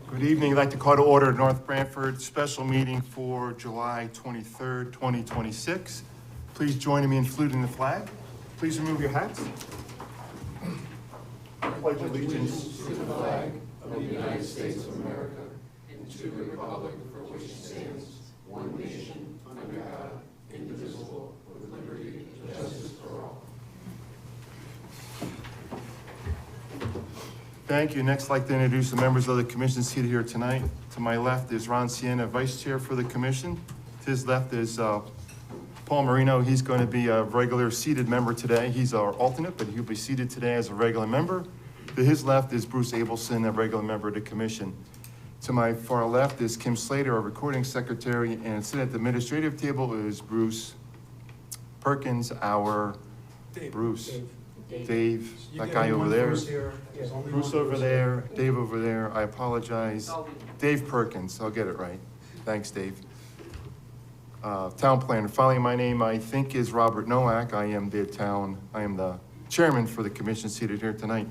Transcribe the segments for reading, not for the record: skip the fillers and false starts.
Good evening. I'd like to call to order North Branford special meeting for July 23rd, 2026. Please join me in saluting the flag. Please remove your hats. I pledge allegiance to the flag of the United States of America and to the republic for which it stands, one nation, under God, indivisible, with liberty and justice for all. Thank you. Next, I'd like to introduce the members of the commission seated here tonight. To my left is Ron Sienna, Vice Chair for the commission. To his left is Paul Marino. He's going to be a regular seated member today. He's our alternate, but he'll be seated today as a regular member. To his left is Bruce Abelson, a regular member of the commission. To my far left is Kim Slater, our recording secretary, and sitting at the administrative table is Bruce Perkins, our Dave, that guy over there. Bruce over there, Dave over there. I apologize. Dave Perkins, I'll get it right. Thanks, Dave. Town planner. Finally, my name I think is Robert Nowak. I am the chairman for the commission seated here tonight.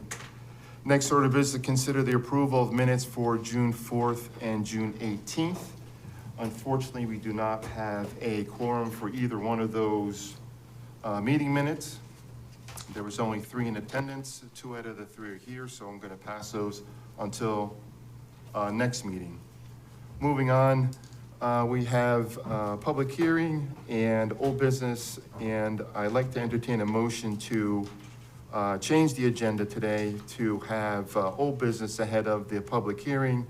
Next order of business to consider the approval of minutes for June 4th and June 18th. Unfortunately, we do not have a quorum for either one of those meeting minutes. There was only 3 in attendance, 2 out of the 3 are here, so I'm going to pass those until next meeting. Moving on, we have public hearing and old business, and I'd like to entertain a motion to change the agenda today to have old business ahead of the public hearing,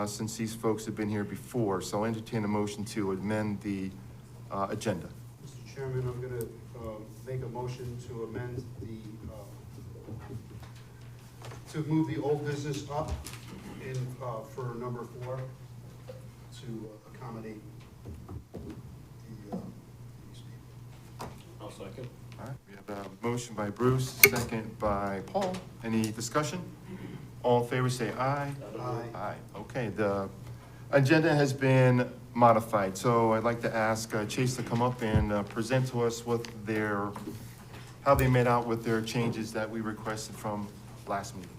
since these folks have been here before. So I'll entertain a motion to amend the agenda. Mr. Chairman, I'm going to make a motion to amend to move the old business up in for number 4 to accommodate these people. I'll second. All right, we have a motion by Bruce, second by Paul. Any discussion? All in favor say aye. Aye. Aye. Okay, the agenda has been modified, so I'd like to ask Chase to come up and present to us what how they made out with their changes that we requested from last meeting.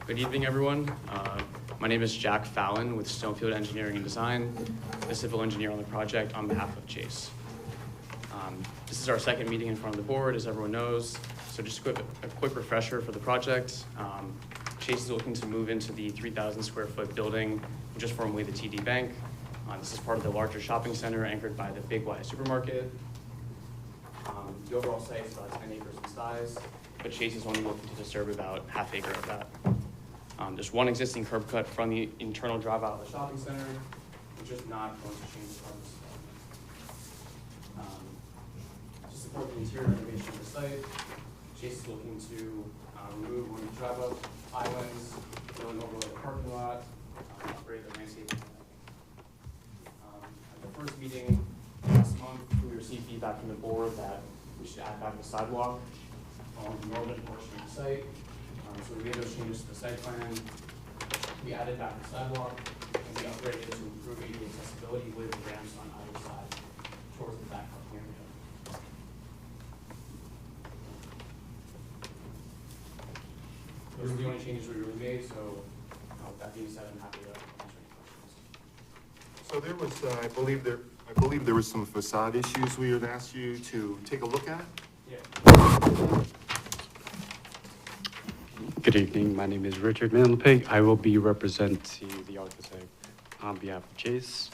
Good evening, everyone. My name is Jack Fallon with Stonefield Engineering and Design, the civil engineer on the project on behalf of Chase. This is our second meeting in front of the board, as everyone knows. So just a quick refresher for the project. Chase is looking to move into the 3,000 square foot building, which is formerly the TD Bank. This is part of the larger shopping center anchored by the Big Y supermarket. The overall site is about 10 acres in size, but Chase is only looking to disturb about half acre of that. There's one existing curb cut from the internal drive out of the shopping center, which is not going to change the purpose of it. To support the interior renovation of the site, Chase is looking to remove one of the drive up islands, build an overlay parking lot, upgrade the landscaping. At the first meeting last month, we received feedback from the board that we should add back the sidewalk along the northern portion of the site. So we made those changes to the site plan. We added back the sidewalk, and we upgraded it to improve ADA accessibility with ramps on either side towards the back parking area. Those are the only changes we really made, so with that being said, I'm happy to answer any questions. So there was, I believe there was some facade issues we had asked you to take a look at. Yeah. Good evening. My name is Richard Mandelpig. I will be representing the architect on behalf of Chase.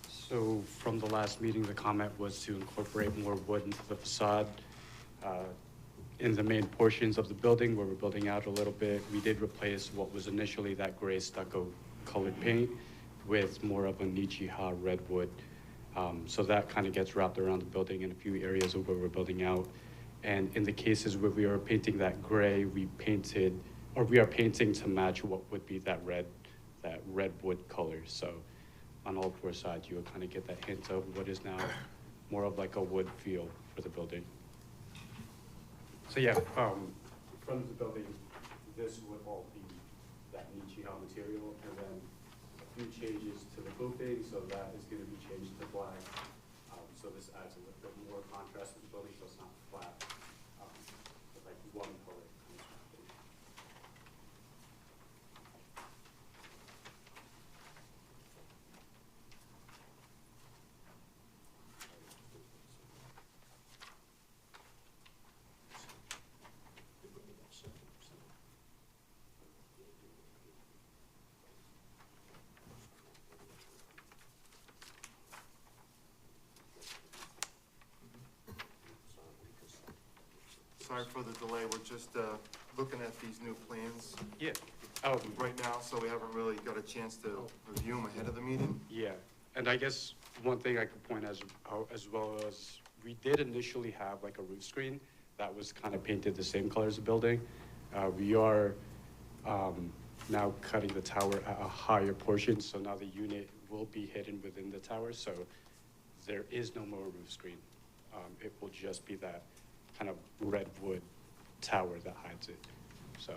So from the last meeting, the comment was to incorporate more wood into the facade. In the main portions of the building where we're building out a little bit, we did replace what was initially that gray stucco colored paint with more of a Nichiha redwood. So that kind of gets wrapped around the building in a few areas of where we're building out. And in the cases where we are painting that gray, we are painting to match what would be that redwood color. So on all four sides, you'll kind of get that hint of what is now more of like a wood feel for the building. So yeah, front of the building, this would all be that Nichiha material, and then a few changes to the roofing, so that is going to be changed to black. So this adds a little bit more contrast to the building, so it's not flat, but like one color. Sorry for the delay, we're just looking at these new plans Yeah. right now, so we haven't really got a chance to review them ahead of the meeting. Yeah, and I guess one thing I could point out as well as, we did initially have like a roof screen that was kind of painted the same color as the building. We are now cutting the tower at a higher portion, so now the unit will be hidden within the tower, so there is no more roof screen. It will just be that kind of redwood tower that hides it. So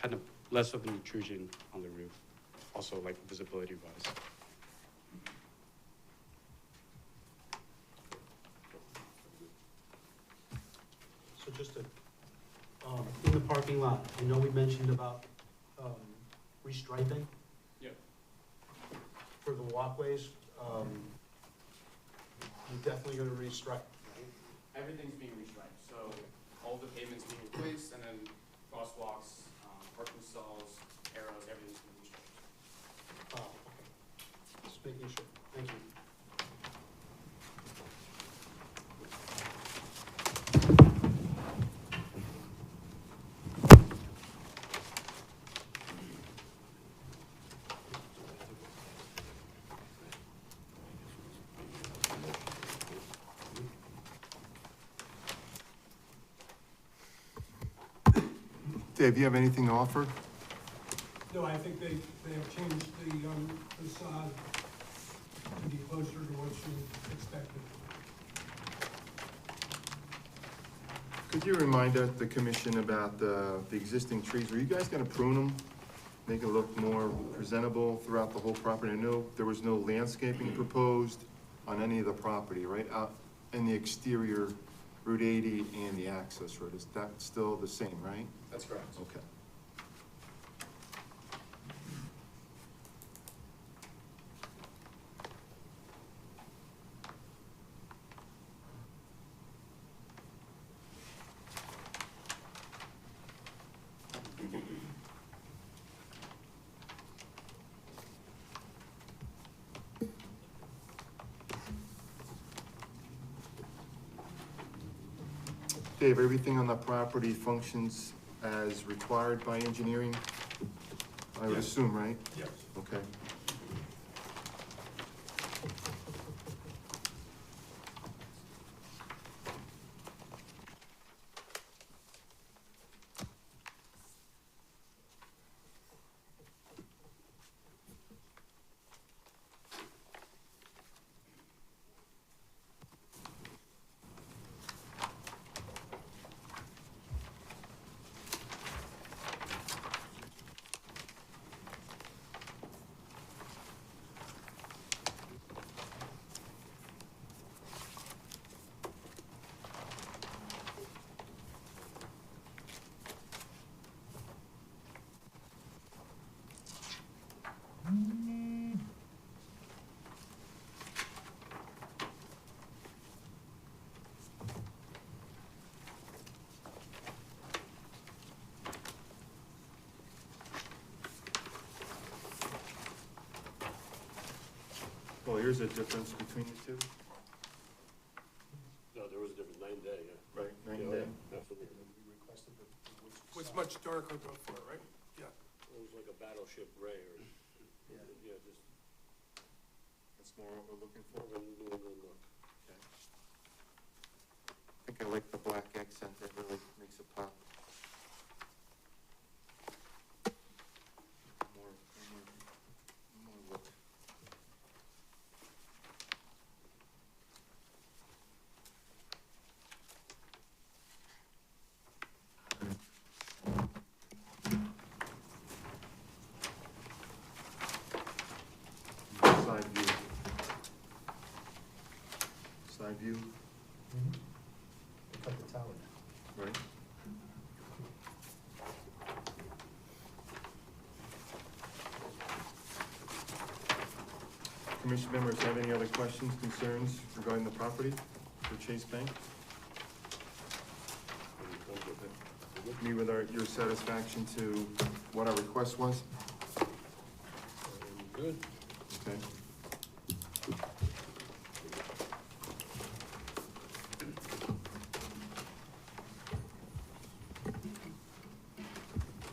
kind of less of an intrusion on the roof, also like visibility wise. So just to, in the parking lot, I know we mentioned about restriping Yeah. for the walkways. You're definitely gonna restripe, right? Everything's being restriped, so all the pavement's being replaced, and then crosswalks, parking stalls, arrows, everything's being restriped. Oh, okay. Just making sure. Thank you. Dave, you have anything to offer? No, I think they have changed the facade to be closer to what you expected. Could you remind the commission about the existing trees? Were you guys gonna prune them? Make it look more presentable throughout the whole property? I know there was no landscaping proposed on any of the property, right? Out in the exterior, Route 80 and the access road. Is that still the same, right? That's correct. Okay. Dave, everything on the property functions as required by engineering? I would Yes. assume, right? Yes. Okay. Well, here's a difference between the two. 9-day, yeah. right, Yeah, 9 yeah, day? absolutely. We requested the woods Was facade. much darker before, right? Yeah. It was like a battleship gray or, Yeah. yeah, just That's more what we're looking for. more of a New England look. Okay. I think I like the black accent, that really makes it pop. More look. Side view. Side view, Cut the tower down. right? Commission members have any other questions, concerns regarding the property for Chase Bank? Me with your satisfaction to what our request was? Good. Okay.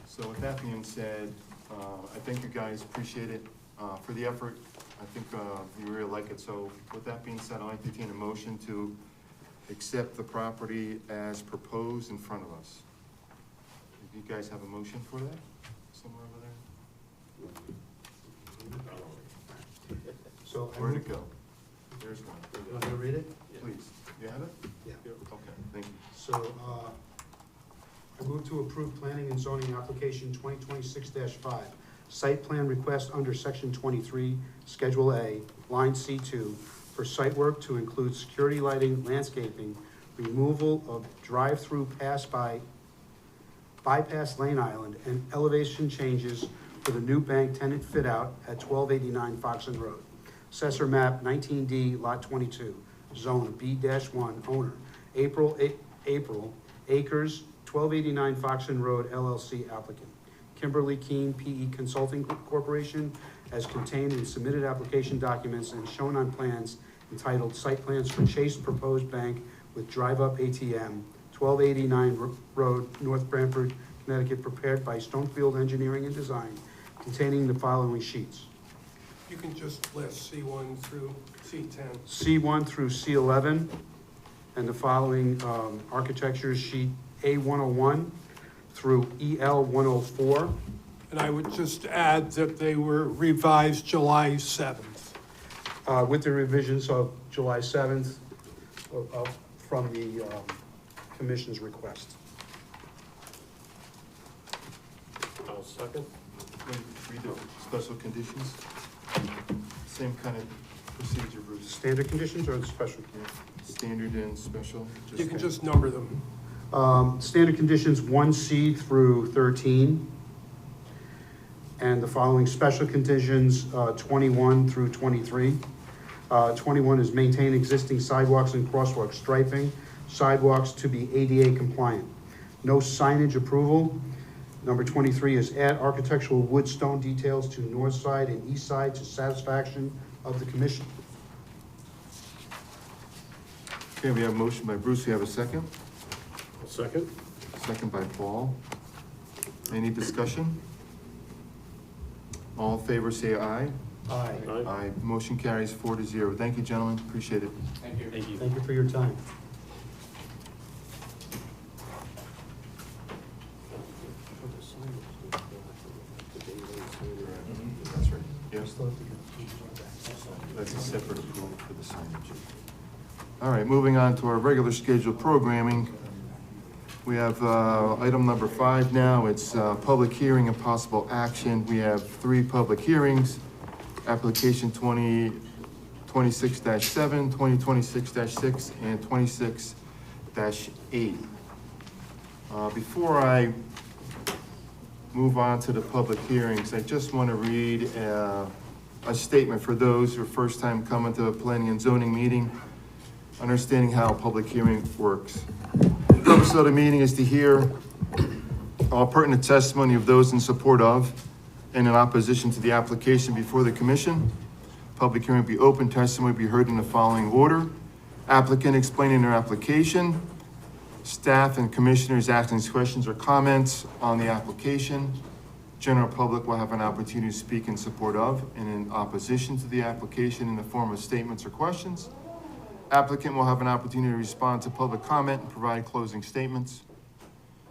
So with that being said, I thank you guys, appreciate it, for the effort. I think, you really like it, so with that being said, I'll entertain a motion to accept the property as proposed in front of us. Do you guys have a motion for that, somewhere over there? So I Where'd move, it go? There's one, you want me to read it? please, you have it? Yeah. Okay, thank you. So, I move to approve planning and zoning application 2026-5. Site plan request under section 23, Schedule A, line C2, for site work to include security lighting, landscaping, removal of drive-through bypass lane island, and elevation changes for the new bank tenant fit-out at 1289 Foxen Road. Assessor map 19D, lot 22, zone B-1, owner, April, Acres, 1289 Foxen Road LLC applicant. Kimberly Keene, PE Consulting Corporation, as contained in submitted application documents and shown on plans entitled Site Plans for Chase Proposed Bank with Drive-Up ATM, 1289 Road, North Branford, Connecticut, prepared by Stonefield Engineering and Design, containing the following sheets. You can just list C1 through C10. C1 through C11, and the following architecture sheet A101 through EL104. And I would just add that they were revised July 7th. With the revisions of July 7th from the commission's request. I'll second. Read the special conditions. Same kind of procedure, Bruce. Standard conditions or the special? Standard and special. You can just number them. Standard conditions 1C through 13. And the following special conditions 21 through 23. 21 is maintain existing sidewalks and crosswalk striping, sidewalks to be ADA compliant. No signage approval. Number 23 is add architectural wood stone details to north side and east side to satisfaction of the commission. Okay, we have a motion by Bruce, we have a second. I'll second. Second by Paul. Any discussion? All in favor, say aye. Aye. Aye. Motion carries 4-0. Thank you, gentlemen, appreciate it. Thank you. Thank you. Thank you for your time. That's right. Yes, that's a separate approval for the signage. All right, moving on to our regular scheduled programming. We have item number 5 now. It's public hearing and possible action. We have 3 public hearings. Application 2026-7, 2026-6, and 26-8. Before I move on to the public hearings, I just want to read a statement for those who are first time coming to a planning and zoning meeting, understanding how a public hearing works. The purpose of the meeting is to hear all pertinent testimony of those in support of and in opposition to the application before the commission. Public hearing will be open, testimony will be heard in the following order. Applicant explaining their application. Staff and commissioners asking questions or comments on the application. General public will have an opportunity to speak in support of and in opposition to the application in the form of statements or questions. Applicant will have an opportunity to respond to public comment and provide closing statements.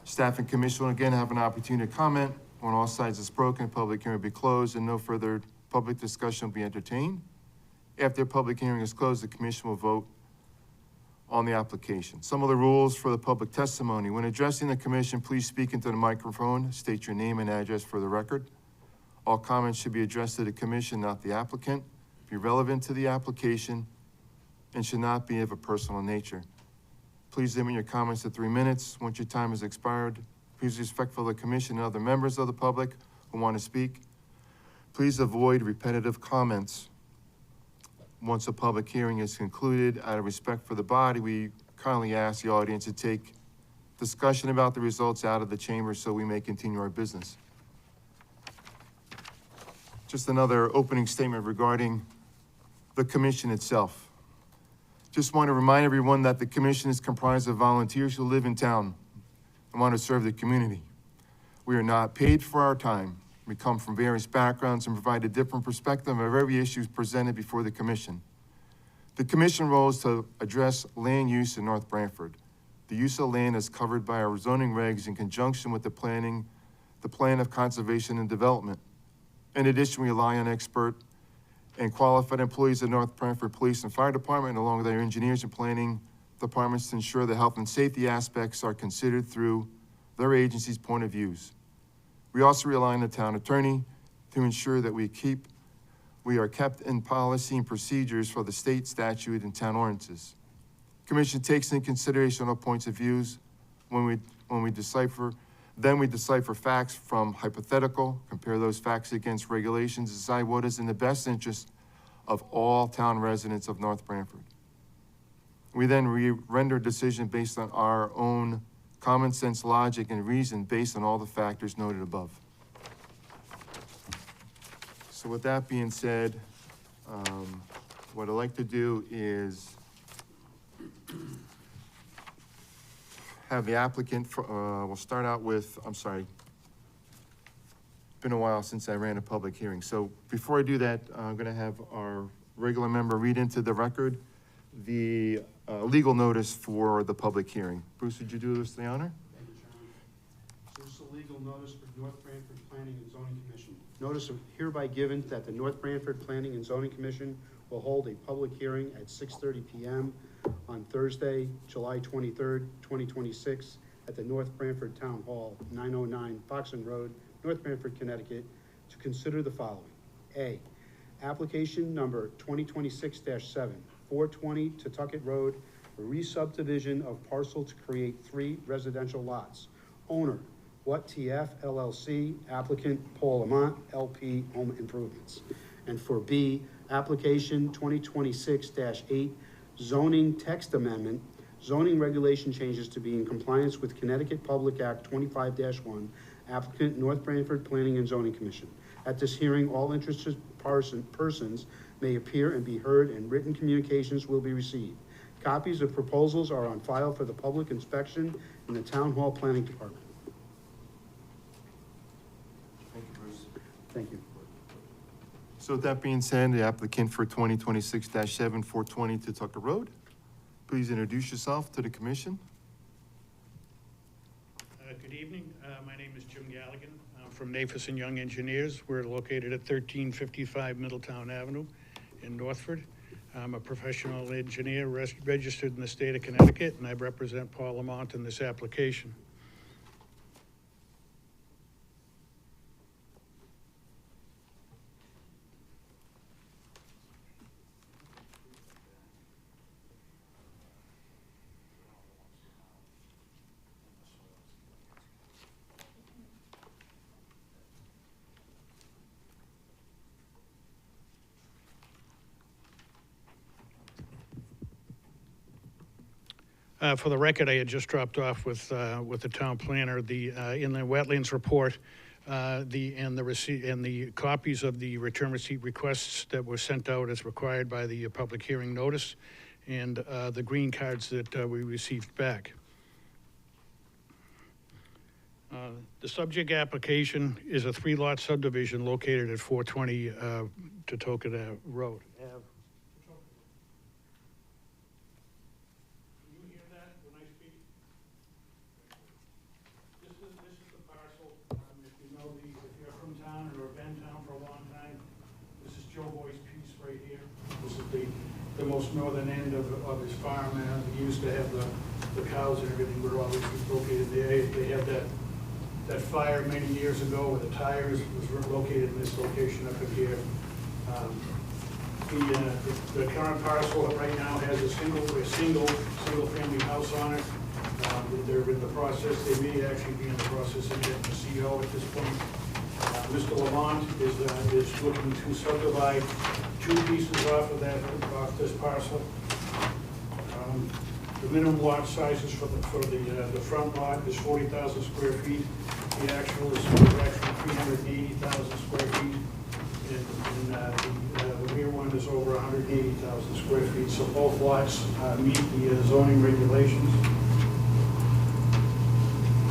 Staff and commission will again have an opportunity to comment. When all sides have spoken, public hearing will be closed and no further public discussion will be entertained. After public hearing is closed, the commission will vote on the application. Some of the rules for the public testimony. When addressing the commission, please speak into the microphone, state your name and address for the record. All comments should be addressed to the commission, not the applicant, be relevant to the application, and should not be of a personal nature. Please limit your comments to 3 minutes. Once your time has expired, please be respectful of the commission and other members of the public who want to speak. Please avoid repetitive comments. Once a public hearing is concluded, out of respect for the body, we kindly ask the audience to take discussion about the results out of the chamber so we may continue our business. Just another opening statement regarding the commission itself. Just want to remind everyone that the commission is comprised of volunteers who live in town and want to serve the community. We are not paid for our time. We come from various backgrounds and provide a different perspective of every issue presented before the commission. The commission role is to address land use in North Branford. The use of land is covered by our zoning regs in conjunction with the plan of conservation and development. In addition, we rely on expert and qualified employees of North Branford Police and Fire Department, along with their engineers and planning departments, to ensure the health and safety aspects are considered through their agency's point of views. We also rely on the town attorney to ensure that we are kept in policy and procedures for the state statute and town ordinances. Commission takes into consideration all points of views when we decipher facts from hypothetical, compare those facts against regulations, decide what is in the best interest of all town residents of North Branford. We then render a decision based on our own common sense, logic, and reason based on all the factors noted above. So with that being said, what I'd like to do is have the applicant, we'll start out with, I'm sorry, been a while since I ran a public hearing. So before I do that, I'm gonna have our regular member read into the record the legal notice for the public hearing. Bruce, would you do us the honor? Thank you, Chairman. This is a legal notice for North Branford Planning and Zoning Commission. Notice of hereby given that the North Branford Planning and Zoning Commission will hold a public hearing at 6:30 p.m. on Thursday, July 23rd, 2026, at the North Branford Town Hall, 909 Foxen Road, North Branford, Connecticut, to consider the following. A, application number 2026-7, 420 Tucket Road, a re-subdivision of parcel to create 3 residential lots. Owner, What TF LLC, applicant Paul Lamont, LP Home Improvements. And for B, application 2026-8, zoning text amendment, zoning regulation changes to be in compliance with Connecticut Public Act 25-1, applicant North Branford Planning and Zoning Commission. At this hearing, all interested persons may appear and be heard, and written communications will be received. Copies of proposals are on file for the public inspection in the Town Hall Planning Department. Thank you, Bruce. Thank you. So with that being said, the applicant for 2026-7, 420 Tucket Road, please introduce yourself to the commission. Good evening. My name is Jim Galligan. I'm from Nafis and Young Engineers. We're located at 1355 Middletown Avenue in Northford. I'm a professional engineer registered in the state of Connecticut, and I represent Paul Lamont in this application. For the record, I had just dropped off with the town planner the in the wetlands report, the copies of the return receipt requests that were sent out as required by the public hearing notice, and the green cards that we received back. The subject application is a 3-lot subdivision located at 420 Totoka Road. Can you hear that when I speak? This is the parcel. If you know if you're from town or have been in town for a long time, this is Joe Boy's piece right here. This is the most northern end of his farm. He used to have the cows and everything were always located there. They had that fire many years ago with the tires was located in this location up in here. The current parcel right now has a single family house on it. They're in the process, they may actually be in the process of getting a CO at this point. Mr. Lamont is looking to subdivide 2 pieces off this parcel. The minimum lot sizes for the front lot is 40,000 square feet. The actual is actually 380,000 square feet. And the rear one is over 180,000 square feet. So both lots meet the zoning regulations.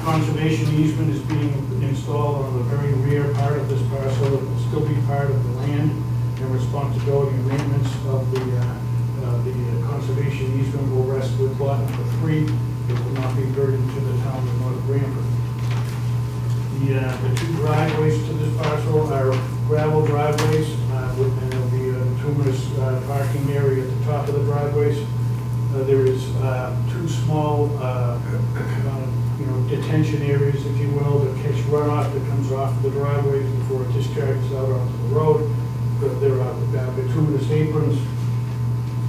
Conservation easement is being installed on the very rear part of this parcel. It will still be part of the land and responsibility and maintenance of the conservation easement will rest with lot number 3. It will not be burdened to the town of North Branford. The 2 driveways to this parcel are gravel driveways, and there'll be a bituminous parking area at the top of the driveways. There is 2 small detention areas, if you will, that catch runoff that comes off the driveways before it discharges out onto the road. There are bituminous aprons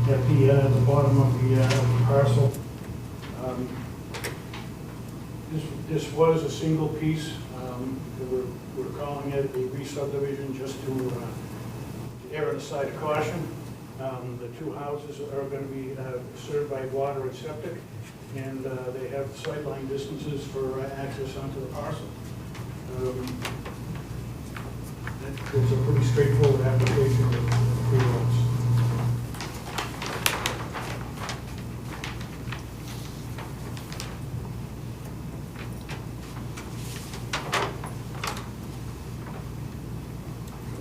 at the bottom of the parcel. This was a single piece. We're calling it a re-subdivision just to err on the side of caution. The 2 houses are going to be served by water and septic, and they have sightline distances for access onto the parcel. It's a pretty straightforward application of 3 lots.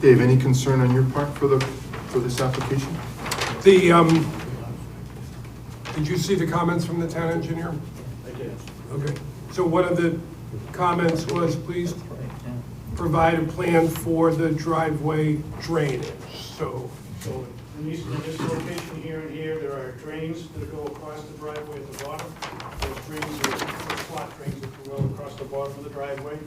Dave, any concern on your part for this application? The, did you see the comments from the town engineer? I did. Okay, so one of the comments was, please provide a plan for the driveway drainage, so. So in this location here and here, there are drains that go across the driveway at the bottom. Those drains are slot drains, if you will, across the bottom of the driveway,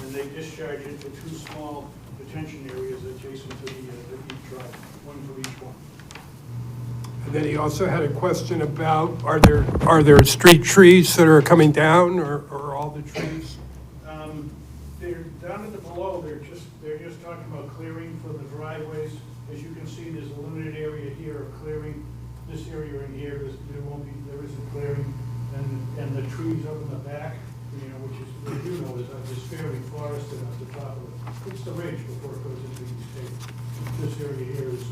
and they discharge into 2 small detention areas adjacent to each drive, one for each one. And then he also had a question about, are there street trees that are coming down, or all the trees? They're down at the below, they're just talking about clearing for the driveways. As you can see, there's a limited area here of clearing. This area in here, there isn't clearing. And the trees up in the back, which is, as you know, is fairly forested at the top of it. It's the ridge before it goes into the state. This area here is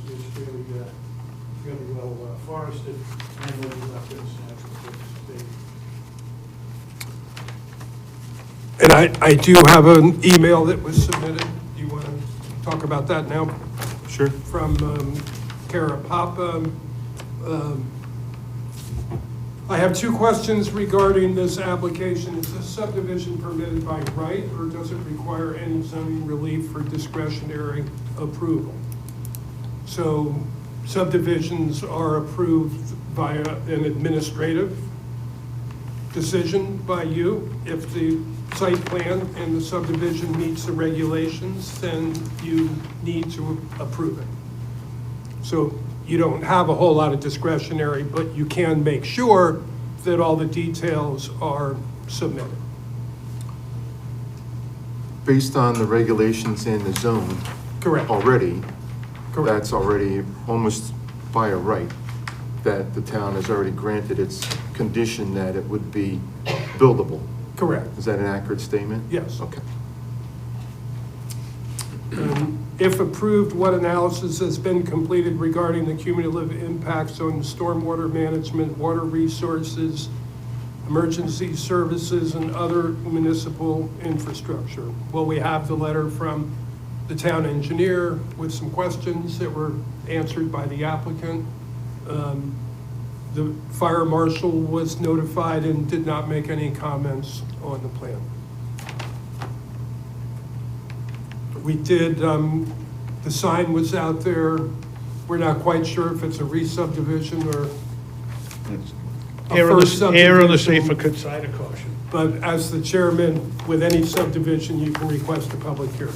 fairly well forested, and will be left in its natural state. And I do have an email that was submitted. Do you want to talk about that now? Sure. From Kara Papa. I have 2 questions regarding this application. Is this subdivision permitted by right, or does it require any zoning relief for discretionary approval? So subdivisions are approved via an administrative decision by you. If the site plan and the subdivision meets the regulations, then you need to approve it. So you don't have a whole lot of discretionary, but you can make sure that all the details are submitted. Based on the regulations in the zone Correct. already, Correct. that's already almost by a right, that the town has already granted its condition that it would be buildable. Correct. Is that an accurate statement? Yes. Okay. If approved, what analysis has been completed regarding the cumulative impacts on stormwater management, water resources, emergency services, and other municipal infrastructure? Well, we have the letter from the town engineer with some questions that were answered by the applicant. The fire marshal was notified and did not make any comments on the plan. We did, the sign was out there. We're not quite sure if it's a re-subdivision or a Err on first the subdivision. safer side of caution. But as the chairman, with any subdivision, you can request a public hearing,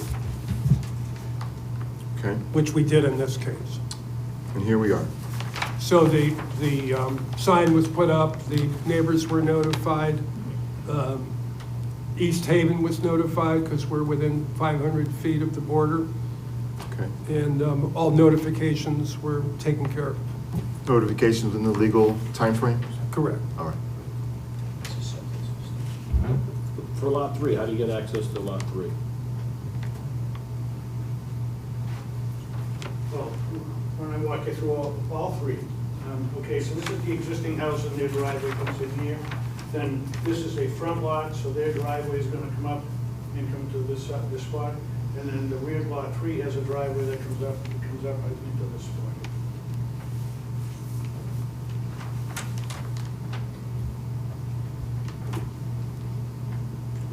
Okay, which we did in this case. and here we are. So the sign was put up, the neighbors were notified. East Haven was notified because we're within 500 feet of the border. Okay. And all notifications were taken care of. Notifications within the legal timeframe? Correct. All right. For lot 3, how do you get access to lot 3? Well, when I walk you through all three, okay, so this is the existing house and their driveway comes in here. Then this is a front lot, so their driveway is gonna come up and come to this spot. And then the rear lot 3 has a driveway that comes up, I think, to this spot.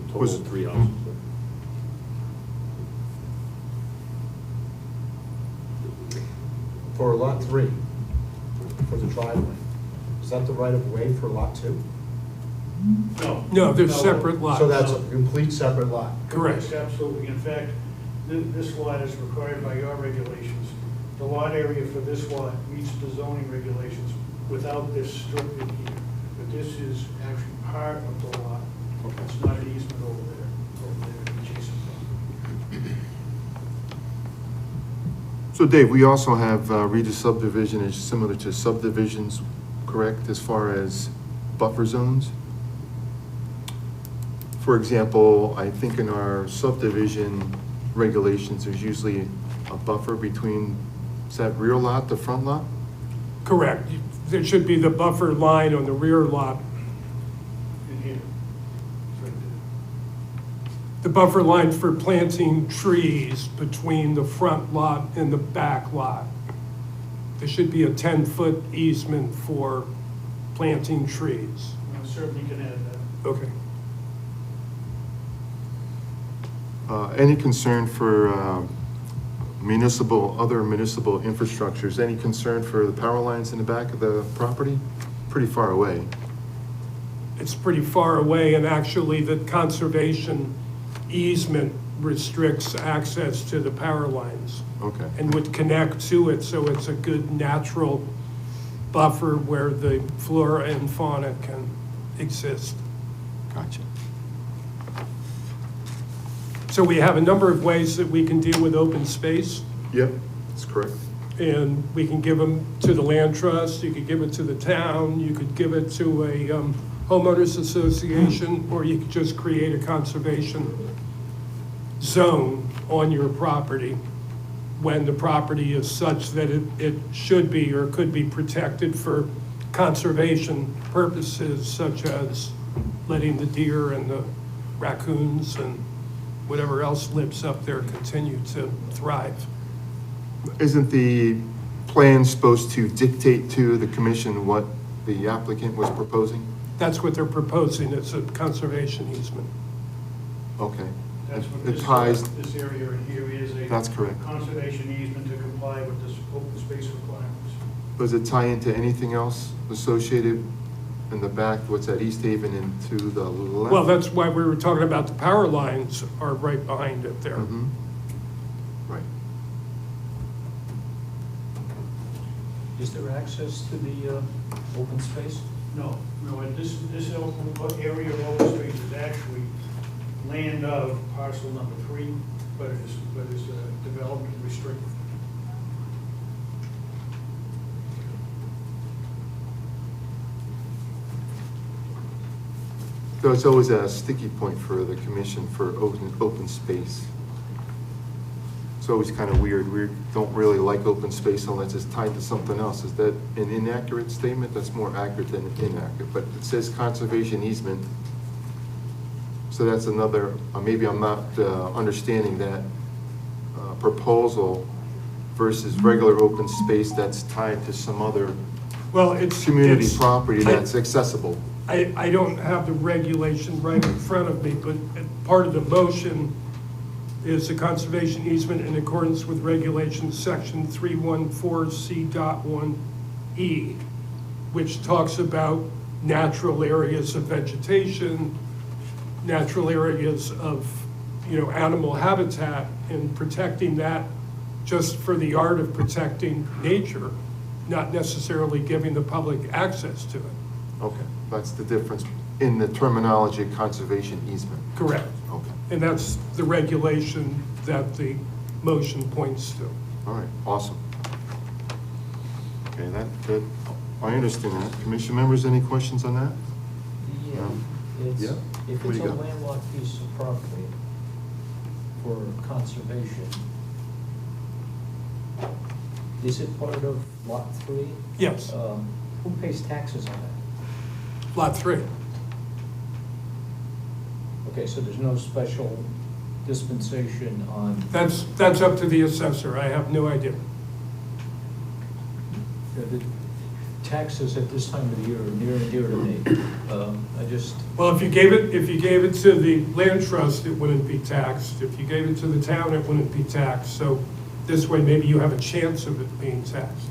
Total Was- of 3 houses. For lot 3, for the driveway, is that the right of way for lot 2? No, they're separate lots. So that's a complete separate lot? Correct. Yes, absolutely. In fact, this lot is required by your regulations. The lot area for this lot meets the zoning regulations without this strip in here. But this is actually part of the lot. It's not an easement over there adjacent property. So Dave, we also have read the subdivision is similar to subdivisions, correct, as far as buffer zones? For example, I think in our subdivision regulations, there's usually a buffer between, is that rear lot, the front lot? Correct. There should be the buffer line on the rear lot. In here. It's right there. The buffer line for planting trees between the front lot and the back lot. There should be a 10-foot easement for planting trees. I certainly can add that. Okay. Any concern for other municipal infrastructures? Any concern for the power lines in the back of the property? Pretty far away. It's pretty far away, and actually the conservation easement restricts access to the power lines Okay. and would connect to it, so it's a good natural buffer where the flora and fauna can exist. Gotcha. So we have a number of ways that we can deal with open space, Yep, that's correct. and we can give them to the land trust, you could give it to the town, you could give it to a homeowners association, or you could just create a conservation zone on your property when the property is such that it should be or could be protected for conservation purposes, such as letting the deer and the raccoons and whatever else lives up there continue to thrive. Isn't the plan supposed to dictate to the commission what the applicant was proposing? That's what they're proposing, it's a conservation easement. Okay. That's what It ties, this area in here is a that's correct. conservation easement to comply with the open space requirements. Does it tie into anything else associated in the back, what's at East Haven and to the left? Well, that's why we were talking about the power lines are right behind it there. Mhm. Right. Is there access to the open space? No, this open area of open space is actually land of parcel number 3, but it is development restricted. So it's always a sticky point for the commission for open space. It's always kind of weird. We don't really like open space unless it's tied to something else. Is that an inaccurate statement? That's more accurate than inaccurate, but it says conservation easement. So that's another, maybe I'm not understanding that proposal versus regular open space that's tied to some other Well, it's. community it's- property I- that's accessible. I don't have the regulation right in front of me, but part of the motion is the conservation easement in accordance with regulations, section 314C.1E, which talks about natural areas of vegetation, natural areas of, animal habitat, and protecting that just for the art of protecting nature, not necessarily giving the public access to it. Okay, that's the difference in the terminology of conservation easement. Correct. Okay, And that's the regulation that the motion points to. all right, awesome. Okay, that, I understand that. Commission members, any questions on that? Yeah, No? it's, Yeah? if What do it's you a got? landlocked piece of property for conservation, is it part of lot 3? Yes, Who pays taxes on it? lot 3. Okay, so there's no special dispensation on, That's up to the assessor. I have no idea. the taxes at this time of the year are near and dear to me. I just, Well, if you gave it to the land trust, it wouldn't be taxed. If you gave it to the town, it wouldn't be taxed. So this way, maybe you have a chance of it being taxed.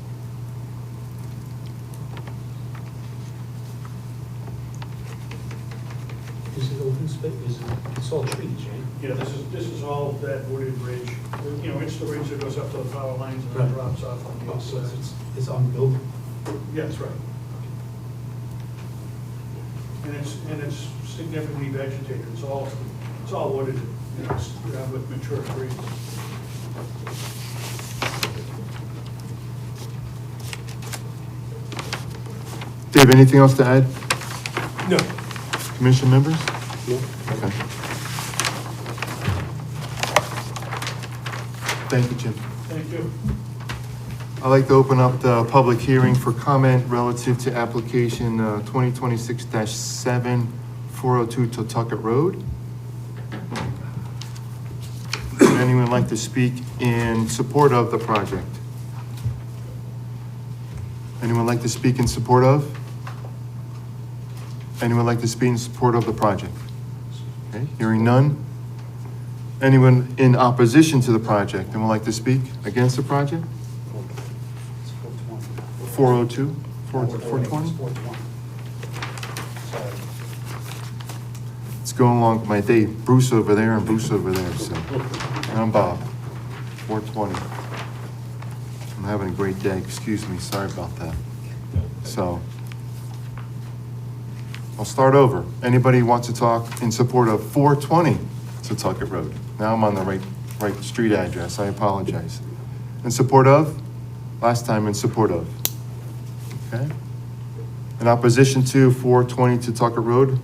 Is it open space? It's all trees, right? Yeah, this is all that wooded ridge. It's the ridge that goes up to the power lines and then Right. drops off on the other side. It's unbuildable. Yeah, that's right. And it's significantly vegetated. It's all wooded, it's with mature trees. Dave, anything else to add? No, Commission members? No. Okay. Thank you, Jim. Thank you. I'd like to open up the public hearing for comment relative to application 2026-7, 402 Totucket Road. Would anyone like to speak in support of the project? Anyone like to speak in support of? Anyone like to speak in support of the project? Okay, hearing none. Anyone in opposition to the project and would like to speak against the project? It's 420. 402, 420? 420. Sorry. It's going along with my day, Bruce over there and Bruce over there, so. And I'm Bob, 420. I'm having a great day, excuse me, sorry about that. So, I'll start over. Anybody wants to talk in support of 420 Totucket Road? Now I'm on the right street address, I apologize. In support of? Last time in support of. Okay? In opposition to 420 Totucket Road?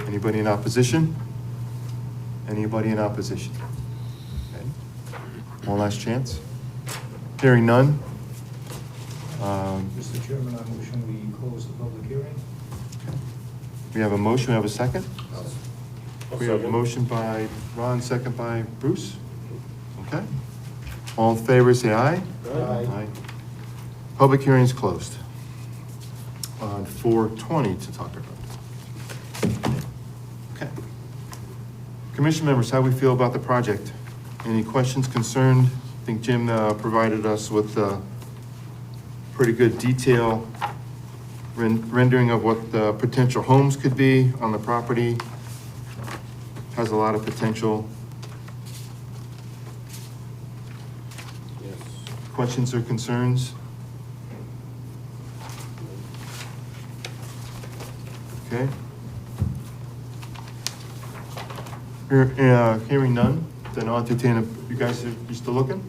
Anybody in opposition? Anybody in opposition? Okay. One last chance. Hearing none. Mr. Chairman, I motion we close the public hearing. We have a motion, we have a second? We have a motion by Ron, second by Bruce. Okay. All in favor, say aye. Aye. Public hearing is closed on 420 Totucket Road. Okay. Commission members, how we feel about the project? Any questions, concerned? I think Jim provided us with pretty good detail rendering of what the potential homes could be on the property. Has a lot of potential. Questions or concerns? Okay. Hearing none, then I'll entertain you guys, are you still looking?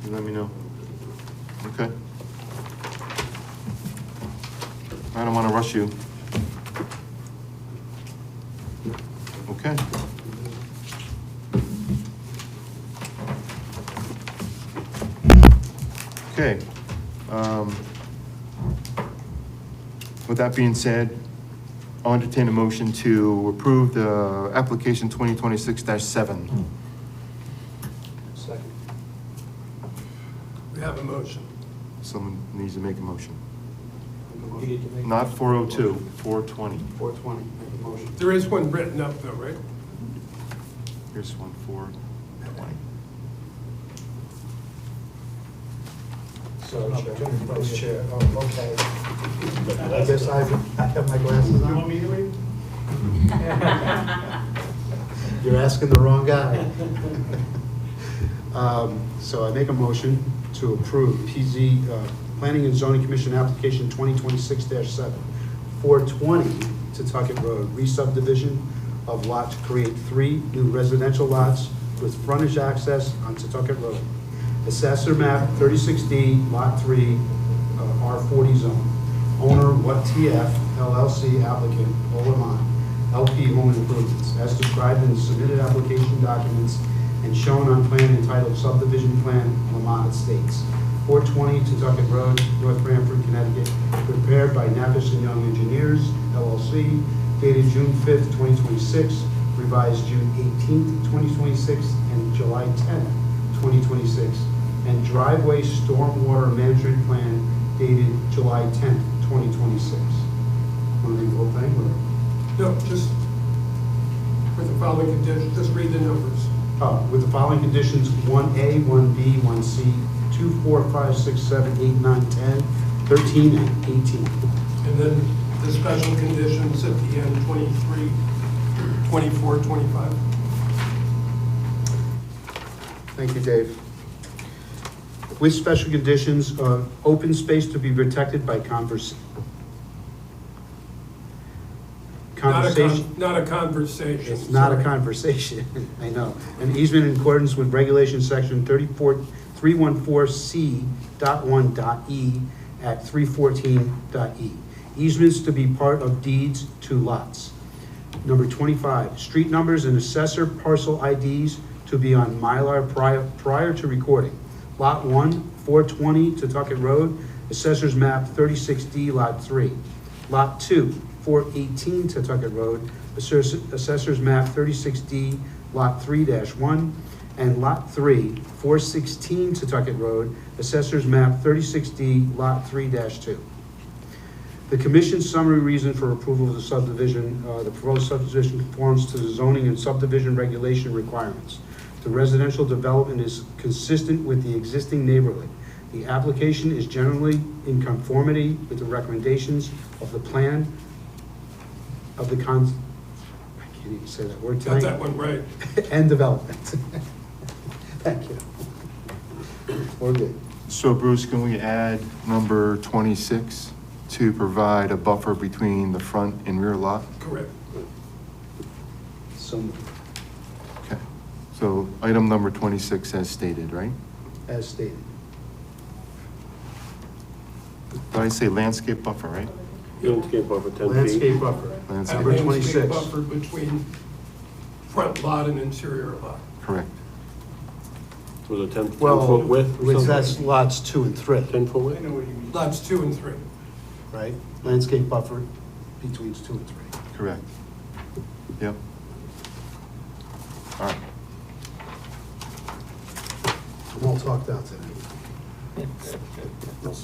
You let me know. Okay. I don't want to rush you. Okay. Okay. um, With that being said, I'll entertain a motion to approve the application 2026-7. Second. We have a motion. Someone needs to make a motion. You need to make- Not 402, 420. 420, make a motion. There is one written up though, right? Here's one, 420. So, Vice Chair, oh, okay. I guess I have my glasses on. me to read? You're asking the wrong guy. So I make a motion to approve PZ, Planning and Zoning Commission application 2026-7, 420 Tucket Road, re-subdivision of lot to create 3 new residential lots with frontage access on Tucket Road. Assessor map 36D, lot 3, R40 zone. Owner What TF LLC, applicant Olamont LP Home Improvements, as described in the submitted application documents and shown on plan entitled Subdivision Plan Lamont Estates, 420 Tucket Road, North Branford, Connecticut, prepared by Nappus and Young Engineers, LLC, dated June 5th, 2026, revised June 18th, 2026, and July 10th, 2026, and driveway stormwater management plan dated July 10th, 2026. Want to read the whole thing, or? No, just with the following conditions, just read the numbers. With the following conditions: 1A, 1B, 1C, 2, 4, 5, 6, 7, 8, 9, 10, 13, and 18. And then the special conditions at the end, 23, 24, 25. Thank you, Dave. With special conditions, open space to be protected by conversation. Not a conversation. It's not a sorry. conversation, I know. An easement in accordance with regulation section 314C.1.E at 314.E. Easements to be part of deeds to lots. Number 25, street numbers and assessor parcel IDs to be on Mylar prior to recording. Lot 1, 420 Tucket Road, assessor's map 36D, lot 3. Lot 2, 418 Tucket Road, assessor's map 36D, lot 3-1, and lot 3, 416 Tucket Road, assessor's map 36D, lot 3-2. The commission's summary reason for approval of the subdivision, the proposed subdivision conforms to the zoning and subdivision regulation requirements. The residential development is consistent with the existing neighborhood. The application is generally in conformity with the recommendations of the plan of the I can't even say that word Got tonight. that one right. And development. Thank you. We're good. So Bruce, can we add number 26 to provide a buffer between the front and rear lot? Correct. So moved. Okay, so item number 26 as stated, right? As stated. Did I say landscape buffer, right? Landscape buffer 10 feet. Landscape buffer. Landscape, Number And landscape 26. buffer between front lot and interior lot. correct. Was it 10 Well, foot width? or which something? that's lots 2 and 3, 10 foot width? Lots 2 and 3. right? Landscape buffer between 2 and 3. Correct. Yep. All right. I'm all talked out today. I'll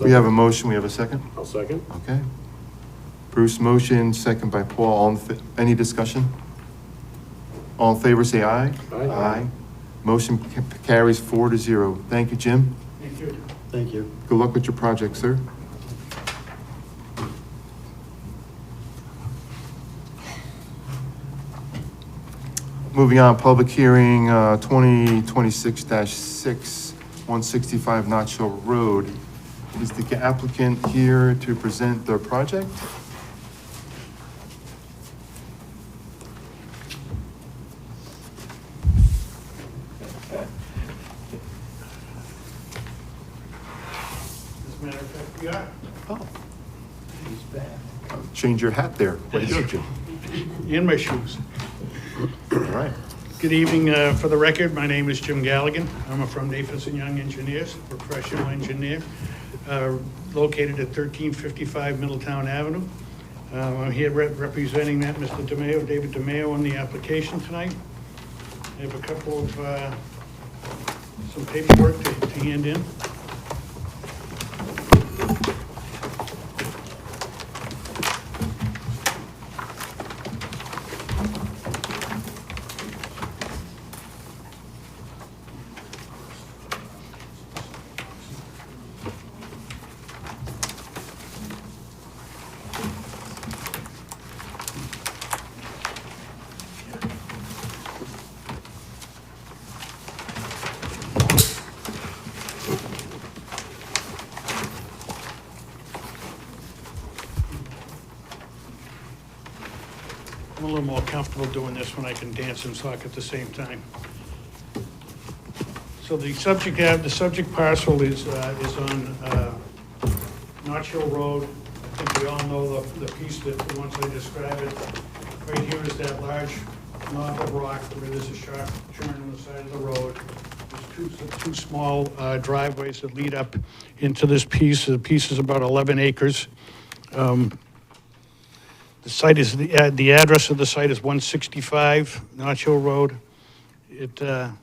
We have a second. motion, we have a second? I'll second. Okay. Bruce motion, second by Paul. Any discussion? All in favor, say aye. Aye. Aye. Motion carries 4-0. Thank you, Jim. Thank you. Thank you. Good luck with your project, sir. Moving on, public hearing, 2026-6, 165 Notch Hill Road. Is the applicant here to present their project? As a matter of fact, we are. Oh. Change your hat there. Way to go, Jim. In my shoes. All right. Good evening. For the record, my name is Jim Galligan. I'm from Davis and Young Engineers, professional engineer, located at 1355 Middletown Avenue. I'm here representing that Mr. DeMayo, David DeMayo, on the application tonight. I have a couple of, some paperwork to hand in. I'm a little more comfortable doing this when I can dance and talk at the same time. So the subject parcel is on Notch Hill Road. I think we all know the piece that, once I describe it, right here is that large knob of rock where there's a sharp turn on the side of the road. There's two small driveways that lead up into this piece. The piece is about 11 acres. The site is, the address of the site is 165 Notch Hill Road. The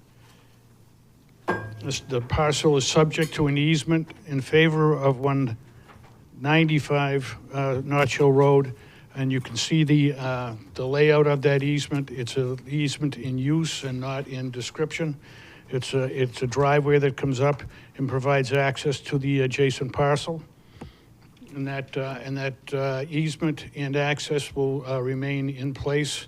parcel is subject to an easement in favor of 195 Notch Hill Road, and you can see the layout of that easement. It's an easement in use and not in description. It's a driveway that comes up and provides access to the adjacent parcel. And that easement and access will remain in place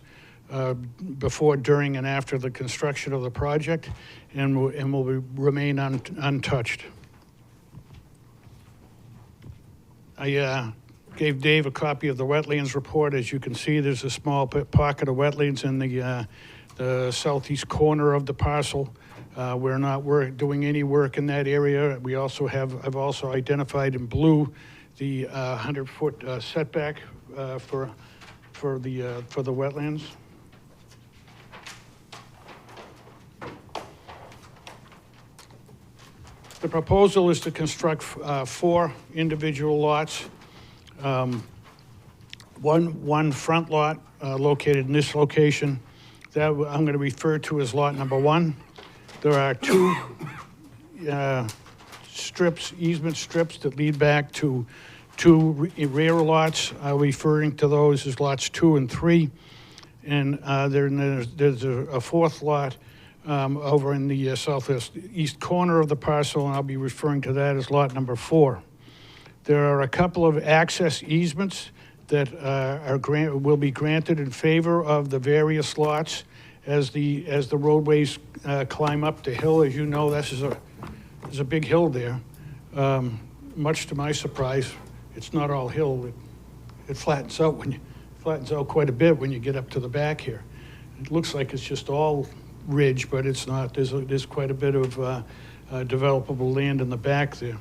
before, during, and after the construction of the project, and will remain untouched. I gave Dave a copy of the wetlands report. As you can see, there's a small pocket of wetlands in the southeast corner of the parcel. We're not doing any work in that area. I've also identified in blue the 100-foot setback for the wetlands. The proposal is to construct 4 individual lots. One front lot located in this location that I'm going to refer to as lot number 1. There are 2 easement strips that lead back to 2 rear lots. I'm referring to those as lots 2 and 3. And there's a 4th lot over in the southeast corner of the parcel, and I'll be referring to that as lot number 4. There are a couple of access easements that will be granted in favor of the various lots as the roadways climb up the hill. As you know, there's a big hill there. Much to my surprise, it's not all hill. It flattens out quite a bit when you get up to the back here. It looks like it's just all ridge, but it's not. There's quite a bit of developable land in the back there.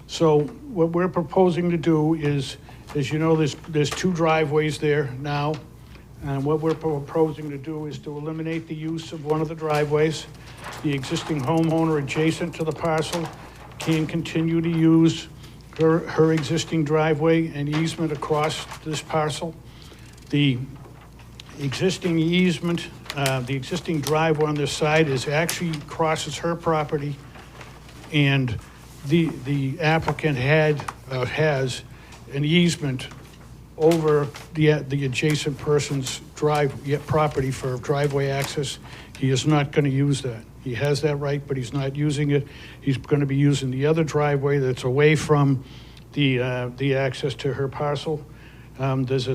So what we're proposing to do is, as you know, there's 2 driveways there now, and what we're proposing to do is to eliminate the use of one of the driveways. The existing homeowner adjacent to the parcel can continue to use her existing driveway and easement across this parcel. The existing easement, the existing driveway on this side actually crosses her property, and the applicant has an easement over the adjacent person's property for driveway access. He is not going to use that. He has that right, but he's not using it. He's going to be using the other driveway that's away from the access to her parcel. There's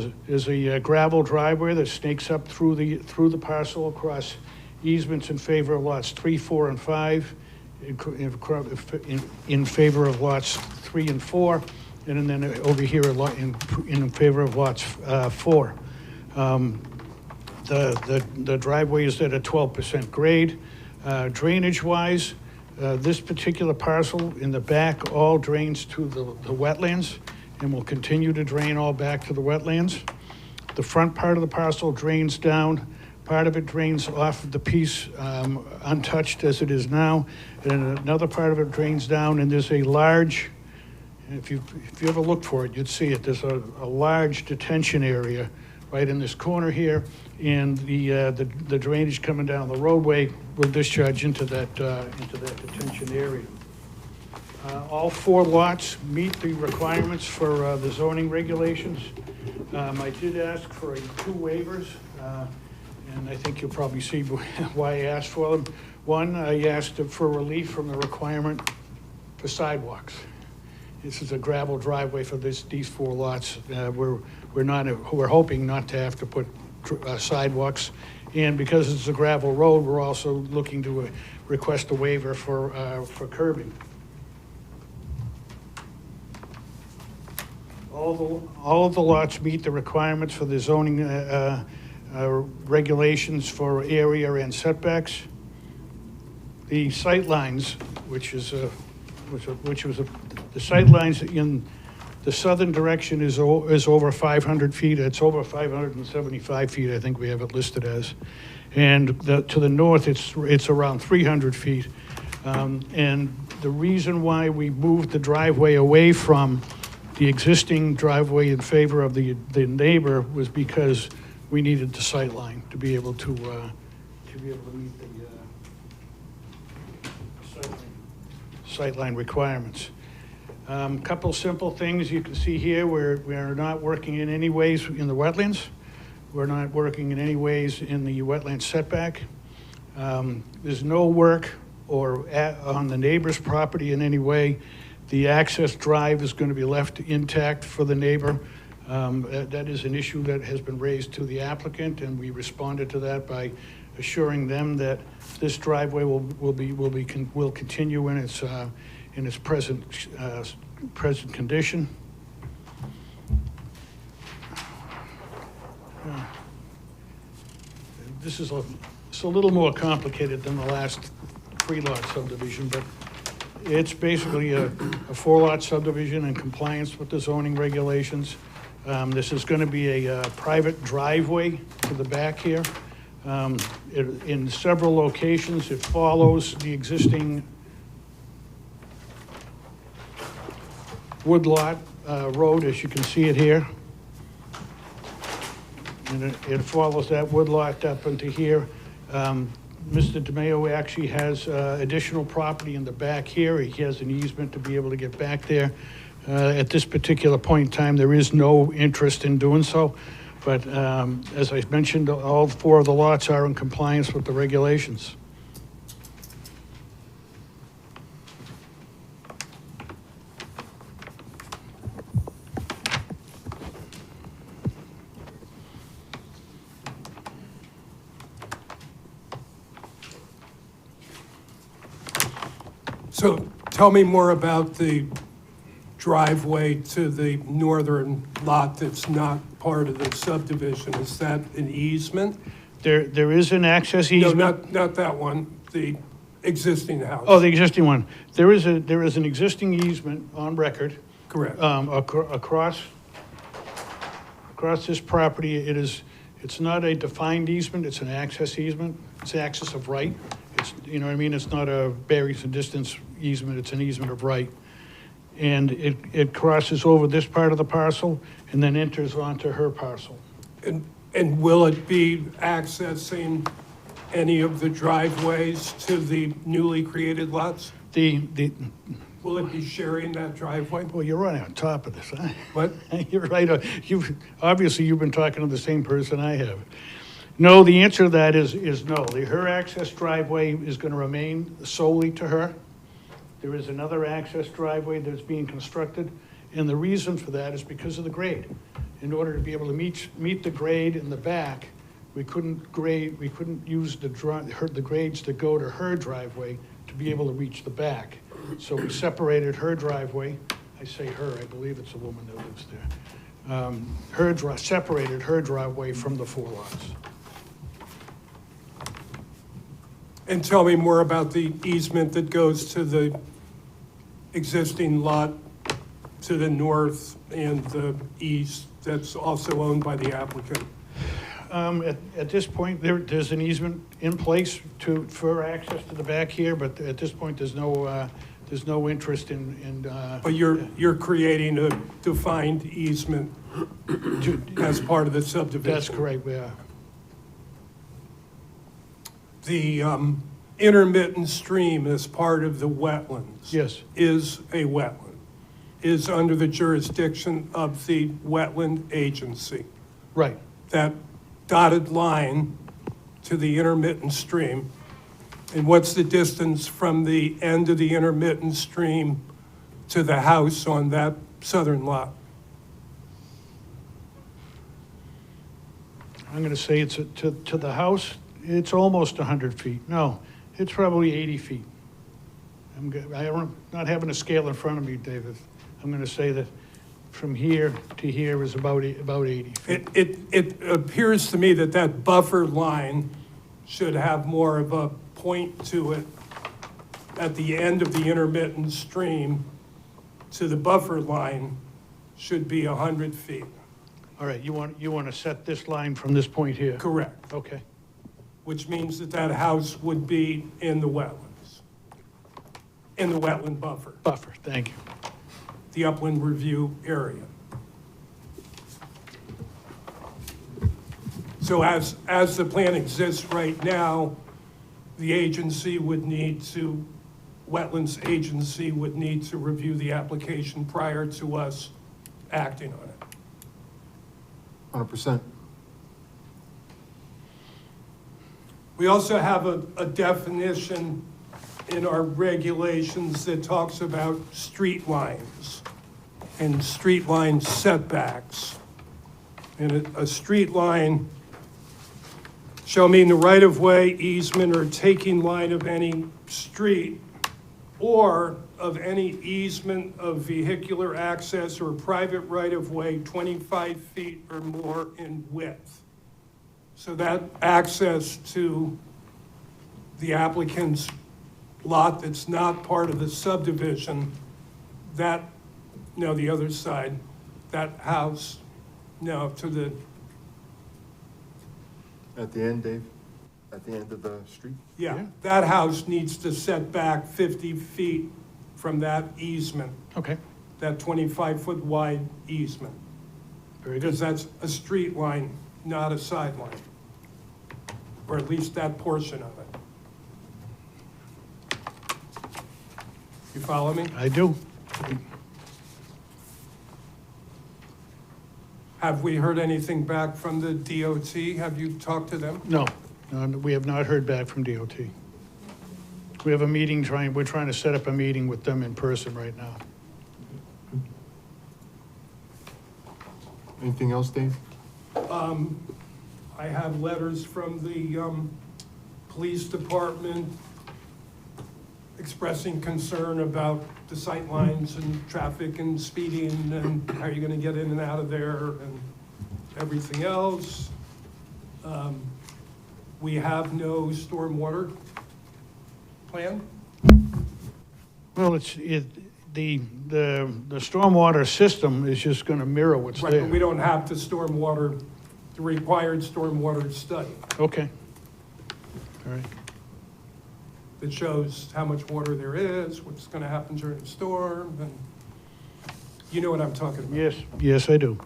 a gravel driveway that snakes up through the parcel across easements in favor of lots 3, 4, and 5, in favor of lots 3 and 4, and then over here in favor of lots 4. The driveway is at a 12% grade. Drainage-wise, this particular parcel in the back all drains to the wetlands and will continue to drain all back to the wetlands. The front part of the parcel drains down Part of it drains off of the piece untouched as it is now, and another part of it drains down, and there's a large, if you ever looked for it, you'd see it. There's a large detention area right in this corner here, and the drainage coming down the roadway will discharge into that detention area. All 4 lots meet the requirements for the zoning regulations. I did ask for 2 waivers, and I think you'll probably see why I asked for them. One, I asked for relief from the requirement for sidewalks. This is a gravel driveway for these 4 lots. We're hoping not to have to put sidewalks. And because it's a gravel road, we're also looking to request a waiver for curbing. All of the lots meet the requirements for the zoning regulations for area and setbacks. The sight lines, the sight lines in the southern direction is over 500 feet. It's over 575 feet, I think we have it listed as. And to the north, it's around 300 feet. And the reason why we moved the driveway away from the existing driveway in favor of the neighbor was because we needed the sight line to be able to meet the sight line requirements. Couple simple things you can see here. We're not working in any ways in the wetlands. We're not working in any ways in the wetland setback. There's no work on the neighbor's property in any way. The access drive is going to be left intact for the neighbor. That is an issue that has been raised to the applicant, and we responded to that by assuring them that this driveway will continue in its present condition. This is it's a little more complicated than the last 3-lot subdivision, but it's basically a 4-lot subdivision in compliance with the zoning regulations. This is going to be a private driveway to the back here. In several locations, it follows the existing woodlot road, as you can see it here. And it follows that woodlot up into here. Mr. DeMayo actually has additional property in the back here. He has an easement to be able to get back there. At this particular point in time, there is no interest in doing so. But as I mentioned, all 4 of the lots are in compliance with the regulations. So tell me more about the driveway to the northern lot that's not part of the subdivision. Is that an easement? There is an access easement. No, not that one, the existing house. Oh, the existing one. There is an existing easement on record. Correct. Across this property. It's not a defined easement, it's an access easement. It's access of right. You know what I mean? It's not a variance and distance easement, it's an easement of right. And it crosses over this part of the parcel and then enters onto her parcel. And will it be accessing any of the driveways to the newly created lots? Will it be sharing that driveway? Well, you're right on top of this, huh? What? You're right. Obviously, you've been talking to the same person I have. No, the answer to that is no. Her access driveway is going to remain solely to her. There is another access driveway that's being constructed, and the reason for that is because of the grade. In order to be able to meet the grade in the back, we couldn't use the grades that go to her driveway to be able to reach the back. So we separated her driveway. I say her, I believe it's a woman that lives there. Separated her driveway from the 4 lots. And tell me more about the easement that goes to the existing lot to the north and the east that's also owned by the applicant. At this point, there's an easement in place for access to the back here, but at this point, there's no interest in. But you're creating a defined easement as part of the subdivision? That's correct, we are. The intermittent stream as part of the wetlands? Yes. Is a wetland, is under the jurisdiction of the wetland agency. Right. That dotted line to the intermittent stream, and what's the distance from the end of the intermittent stream to the house on that southern lot? I'm going to say it's to the house, it's almost 100 feet. No, it's probably 80 feet. I'm not having a scale in front of me, David. I'm going to say that from here to here is about 80 feet. It appears to me that that buffer line should have more of a point to it at the end of the intermittent stream to the buffer line should be 100 feet. All right, you want to set this line from this point here? Correct. Okay. Which means that that house would be in the wetlands, in the wetland buffer, Buffer, thank you. the upland review area. So as the plan exists right now, the agency would need to, wetlands agency would need to review the application prior to us acting on it. 100%. We also have a definition in our regulations that talks about street lines and street line setbacks. And a street line shall mean the right-of-way, easement, or taking line of any street or of any easement of vehicular access or private right-of-way 25 feet or more in width. So that access to the applicant's lot that's not part of the subdivision, that, no, the other side, that house, no, to the, At the end, Dave? At the end of the street? yeah, that house needs to set back 50 feet from that easement, Okay, that 25-foot wide easement. very good. Because that's a street line, not a sideline. Or at least that portion of it. You follow me? I do. Have we heard anything back from the DOT? Have you talked to them? No, we have not heard back from DOT. We have a meeting we're trying to set up a meeting with them in person right now. Anything else, Dave? I have letters from the police department expressing concern about the sight lines and traffic and speeding and how you're gonna get in and out of there and everything else. We have no stormwater plan. Well, the stormwater system is just gonna mirror what's Right, but we there. don't have the required stormwater study Okay. All right. that shows how much water there is, what's gonna happen during the storm, and you know what I'm talking about. Yes, I do.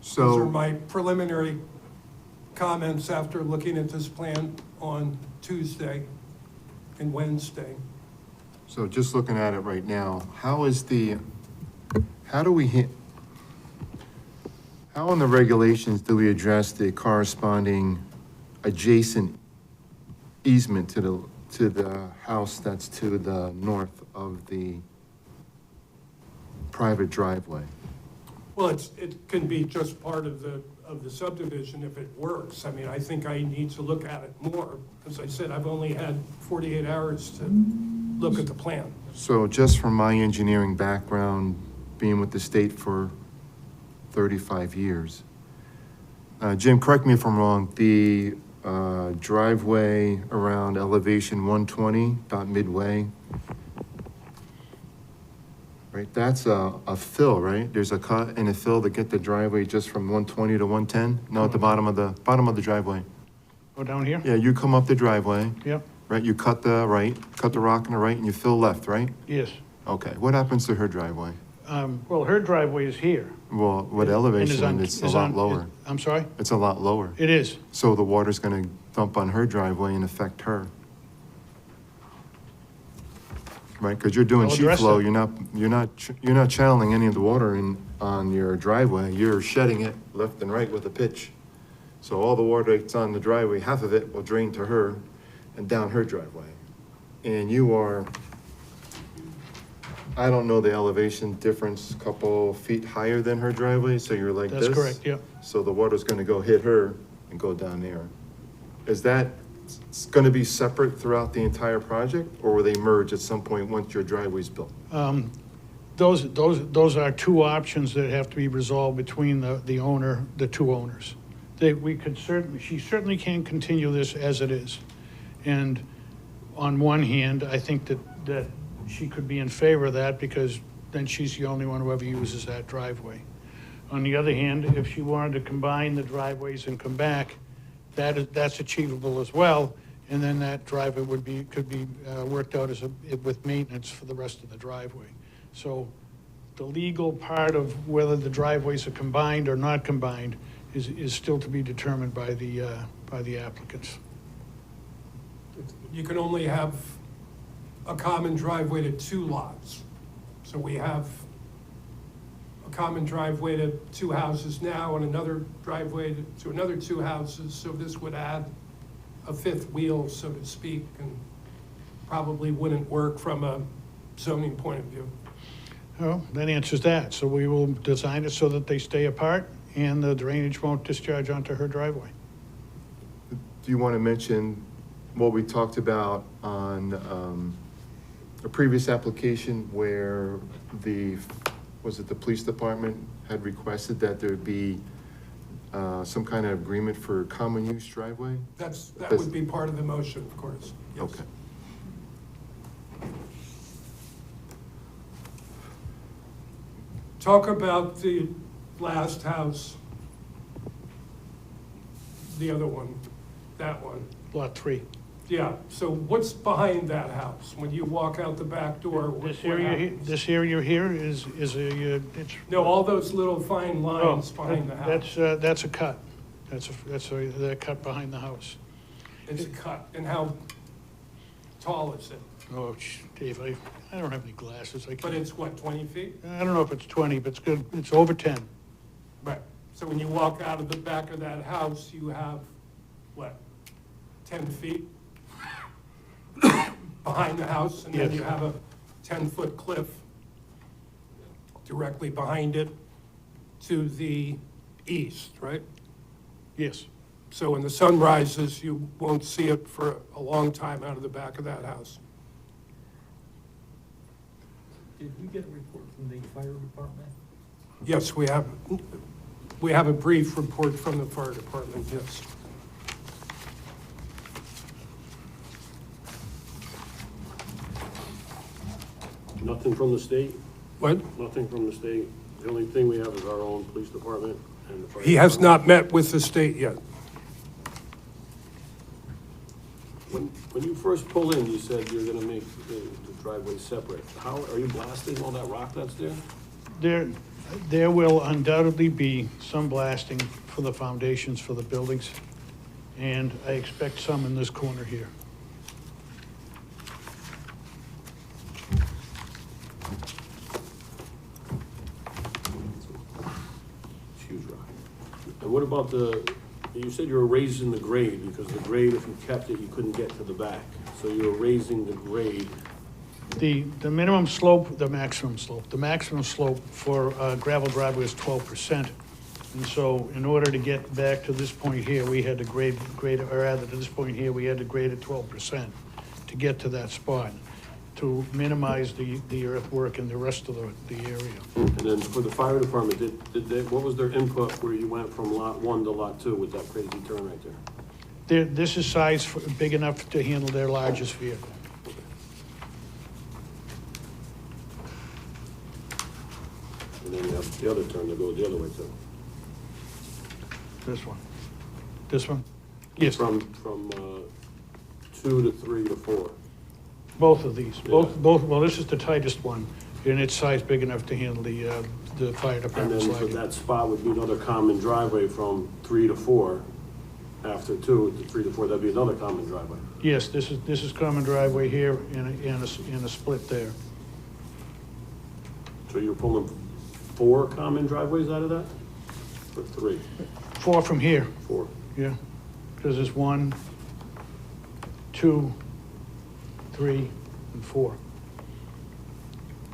Those are So, my preliminary comments after looking at this plan on Tuesday and Wednesday. so just looking at it right now, how in the regulations do we address the corresponding adjacent easement to the house that's to the north of the private driveway? Well, it can be just part of the subdivision if it works. I mean, I think I need to look at it more. As I said, I've only had 48 hours to look at the plan. So just from my engineering background, being with the state for 35 years, Jim, correct me if I'm wrong, the driveway around elevation 120, about midway, right? That's a fill, right? There's a cut and a fill to get the driveway just from 120 to 110? No, at the bottom of the driveway. Go down here? Yeah, you come up the driveway, Yep, right? You cut the rock on the right, and you fill left, right? yes. Okay, what happens to her driveway? Well, her driveway is here. Well, what And is elevation, on- and it's a is lot on- lower. I'm sorry? It's a lot lower. It is. So the water's gonna dump on her driveway and affect her. Right, because you're doing I'll sheet address flow, that. you're not channeling any of the water on your driveway, you're shedding it left and right with a pitch. So all the water that's on the driveway, half of it will drain to her and down her driveway. And you are, I don't know the elevation difference, couple feet higher than her driveway, so you're like this. That's correct, yeah. So the water's gonna go hit her and go down there. Is that gonna be separate throughout the entire project, or will they merge at some point once your driveway's built? Those are two options that have to be resolved between the owner, the two owners. She certainly can continue this as it is. And on one hand, I think that she could be in favor of that because then she's the only one who ever uses that driveway. On the other hand, if she wanted to combine the driveways and come back, that's achievable as well. And then that driveway could be worked out with maintenance for the rest of the driveway. So the legal part of whether the driveways are combined or not combined is still to be determined by the applicants. You can only have a common driveway to two lots. So we have a common driveway to two houses now and another driveway to another two houses. So this would add a fifth wheel, so to speak, and probably wouldn't work from a zoning point of view. Well, that answers that. So we will design it so that they stay apart and the drainage won't discharge onto her driveway. Do you want to mention what we talked about on a previous application where was it the police department had requested that there be some kind of agreement for common use driveway? That would be part of the motion, of course. Yes. Okay. Talk about the last house, the other one, that one. Lot 3. Yeah, so what's behind that house? When you walk out the back door, what This area here is it's. No, all those little fine lines behind the house. That's a cut. That's cut behind the house. It's a cut. And how tall is it? Oh, Dave, I don't have any glasses. But it's what, 20 feet? I don't know if it's 20, but it's good. It's over 10. Right. So when you walk out of the back of that house, you have, what, 10 feet behind the house? And then Yes. you have a 10-foot cliff directly behind it to the east, right? Yes. So when the sun rises, you won't see it for a long time out of the back of that house. Did we get a report from the fire department? Yes, we have a brief report from the fire department, yes. Nothing from the state? What? Nothing from the state? The only thing we have is our own police department and the fire. He has department. not met with the state yet. When you first pull in, you said you're gonna make the driveway separate. How, are you blasting all that rock that's there? There will undoubtedly be some blasting for the foundations for the buildings, and I expect some in this corner here. It's huge rock. And what about you said you were raising the grade, because the grade, if you kept it, you couldn't get to the back. So you were raising the grade. The minimum slope, the maximum slope. The maximum slope for gravel driveway is 12%. And so in order to get back to this point here, we had to grade, or rather to this point here, we had to grade at 12% to get to that spot, to minimize the earthwork and the rest of the area. And then for the fire department, what was their input where you went from lot 1 to lot 2 with that crazy turn right there? This is size big enough to handle their largest vehicle. the other turn that goes the other way too. This one. This one? Yes, From 2 to 3 to 4. both of these, Yeah. well, this is the tightest one, and it's size big enough to handle the fire And department's then so lighting. that spot would be another common driveway from 3 to 4. After 2 to 3 to 4, that'd be another common driveway. Yes, this is common driveway here and a split there. So you're pulling 4 common driveways out of that? Or 3? 4 from here, 4? yeah, because there's 1, 2, 3, and 4.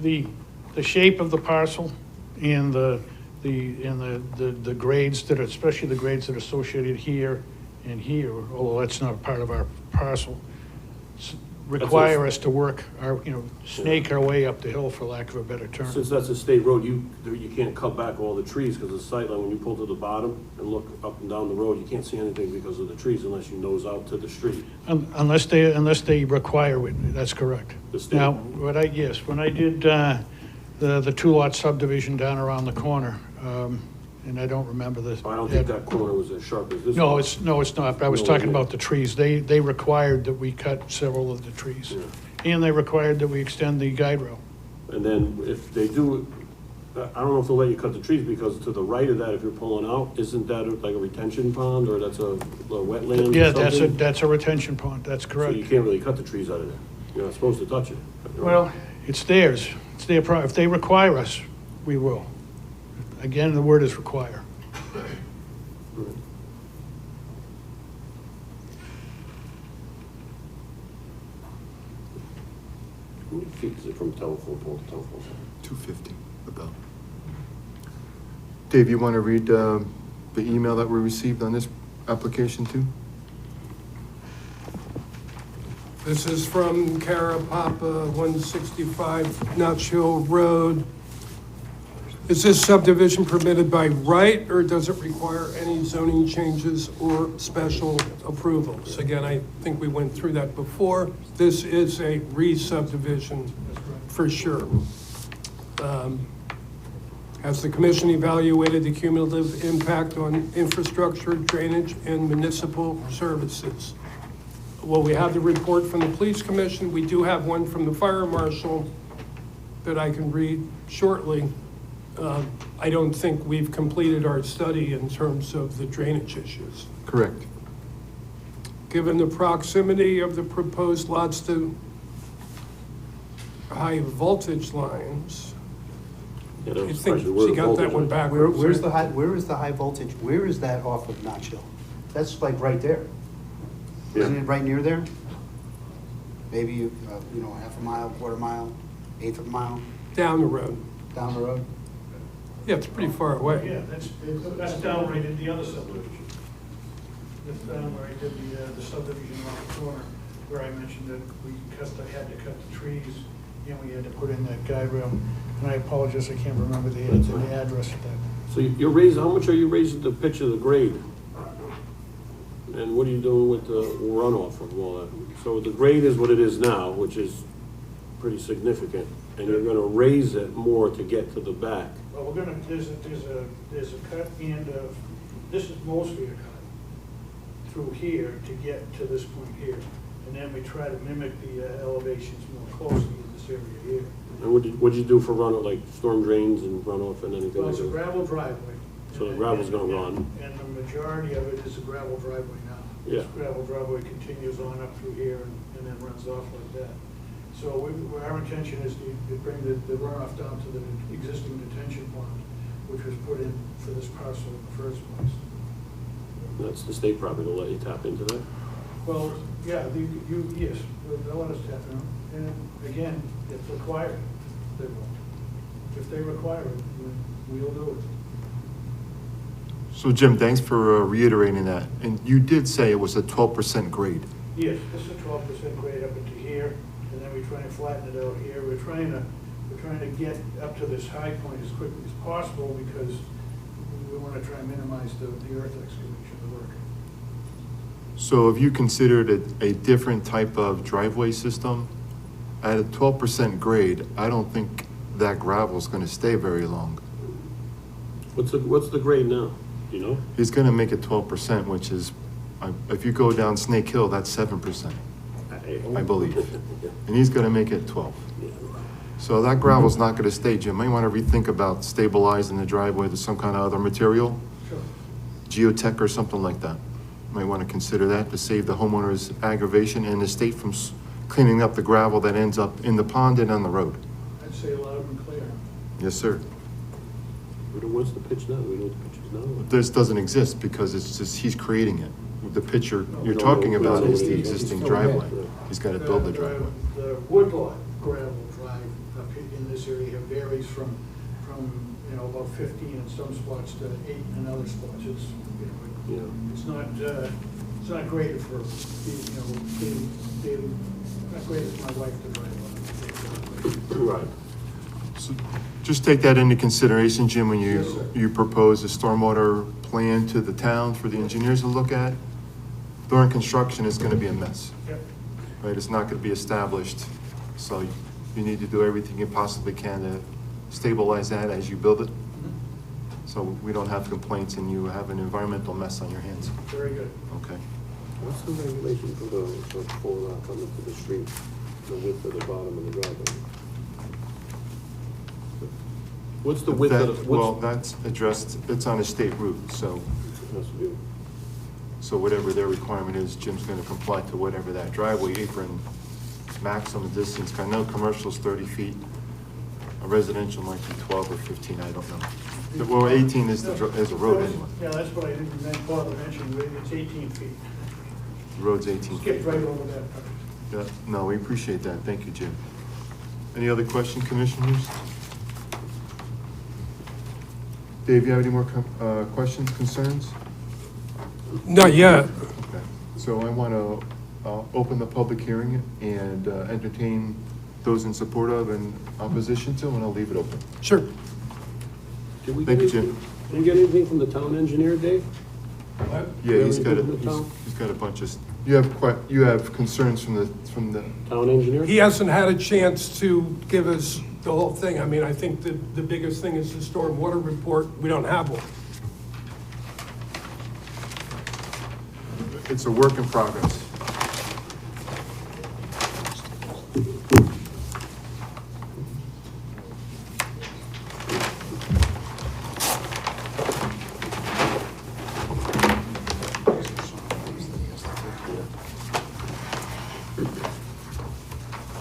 The shape of the parcel and the grades that are, especially the grades that are associated here and here, although that's not part of our parcel, require us to work our, snake our way up the hill, for lack of a better term. Since that's a state road, you can't cut back all the trees because the sightline, when you pull to the bottom and look up and down the road, you can't see anything because of the trees unless you nose out to the street. Unless they require it, that's correct. The state. Now, when I did the 2-lot subdivision down around the corner, and I don't remember the. I don't think that corner was as sharp as this. No, one. it's not, but I was No, talking yeah. about the trees. They required that we cut several of the trees. Yeah. And they required that we extend the guide rail. And then if they do, I don't know if they'll let you cut the trees because to the right of that, if you're pulling out, isn't that like a retention pond or that's a wetland or Yeah, something? that's a retention pond, that's So correct. you can't really cut the trees out of there. You're not supposed to touch it. Well, it's theirs. It's their if they require us, we will. Again, the word is require. How many feet is it from telephone pole to telephone pole? 250, about. Dave, you want to read the email that we received on this application too? This is from Cara Papa, 165 Notch Hill Road. Is this subdivision permitted by right, or does it require any zoning changes or special approvals? Again, I think we went through that before. This is a re-subdivision for sure. Has the commission evaluated the cumulative impact on infrastructure, drainage, and municipal services? Well, we have the report from the police commission. We do have one from the fire marshal that I can read shortly. I don't think we've completed our study in terms of the drainage issues. Correct. Given the proximity of the proposed lots to high voltage lines, Yeah, that I was think actually where she the got voltage that one went. backwards. Where is the high voltage, where is that off of Notch Hill? That's like right there. Isn't Yeah. it right near there? Maybe, half a mile, quarter mile, eighth of a mile Down the road. down the road? Yeah, it's pretty far away. Yeah, that's down right in the other subdivision. That's down where I did the subdivision around the corner, where I mentioned that I had to cut the trees, and we had to put in that guide rail. And I apologize, I can't remember the address of that. So you're raising, how much are you raising the pitch of the grade? And what are you doing with the runoff from all that? So the grade is what it is now, which is pretty significant, and you're gonna raise it more to get to the back. Well, we're gonna, there's a cut and this is mostly a cut through here to get to this point here. And then we try to mimic the elevations more closely in this area here. And what'd you do for runoff, like storm drains and runoff and anything Well, like it's a that? gravel driveway. So the gravel's gonna run. And the majority of it is a gravel driveway now. Yeah. This gravel driveway continues on up through here and then runs off like that. So our intention is to bring the runoff down to the existing detention pond, which was put in for this parcel in the first place. That's the state property to let you tap into that? Well, yeah, yes, they'll let us tap in. And again, if required, they will. If they require it, we'll do it. So Jim, thanks for reiterating that. And you did say it was a 12% grade. Yes, this is a 12% grade up into here, and then we try and flatten it out here. We're trying to get up to this high point as quickly as possible because we want to try and minimize the earth excavation work. So have you considered a different type of driveway system? At a 12% grade, I don't think that gravel is going to stay very long. What's the grade now? Do you know? He's gonna make it 12%, which is, if you go down Snake Hill, that's 7%, I believe. And he's gonna make it 12. So that gravel's not gonna stay, Jim. Might wanna rethink about stabilizing the driveway with some kind of other material, geotech or something like that. Might wanna consider that to save the homeowners aggravation and the state from cleaning up the gravel that ends up in the pond and on the road. I'd say loud and clear. Yes, sir. What's the pitch now? We know what the pitch is now? This doesn't exist because it's just, he's creating it. The picture you're we don't talking know- we about don't know is what the it is. existing It's driveway. still He's gotta build the driveway. The woodlot gravel drive up in this area varies from, about 15 in some spots to 8 in other spots. It's, it's not great for, daily, not great for my wife to drive on. Right. So just take that into consideration, Jim, when Yes, sir. you propose a stormwater plan to the town for the engineers to look at. During construction, it's gonna be a mess, Yep. right? It's not gonna be established, so you need to do everything you possibly can to stabilize that as you build it. So we don't have complaints and you have an environmental mess on your hands, Very good. okay? What's the regulation for coming to the street, the width of the bottom of the driveway? What's the width of the, Well, what's? that's addressed, it's on a state route, so, Has to be- so whatever their requirement is, Jim's gonna comply to whatever that driveway apron maximum distance. I know commercial's 30 feet, a residential might be 12 or 15, I don't know. Well, 18 is is a road anyway. Yeah, that's what I didn't bother mentioning, it's 18 feet. The road's 18 feet. Skipped right over that. Yeah, no, we appreciate that. Thank you, Jim. Any other question, commissioners? Dave, you have any more questions, concerns? Not yet. Okay. So I want to open the public hearing and entertain those in support of and opposition to, and I'll leave it open. Sure. Did we Thank get you, anything- Jim. Did we get anything from the town engineer, Dave? Yeah, he's got Everything from the town? he's got a bunch of, you have concerns from the, Town engineer? He hasn't had a chance to give us the whole thing. I mean, I think the biggest thing is the stormwater report. We don't have one. it's a work in progress.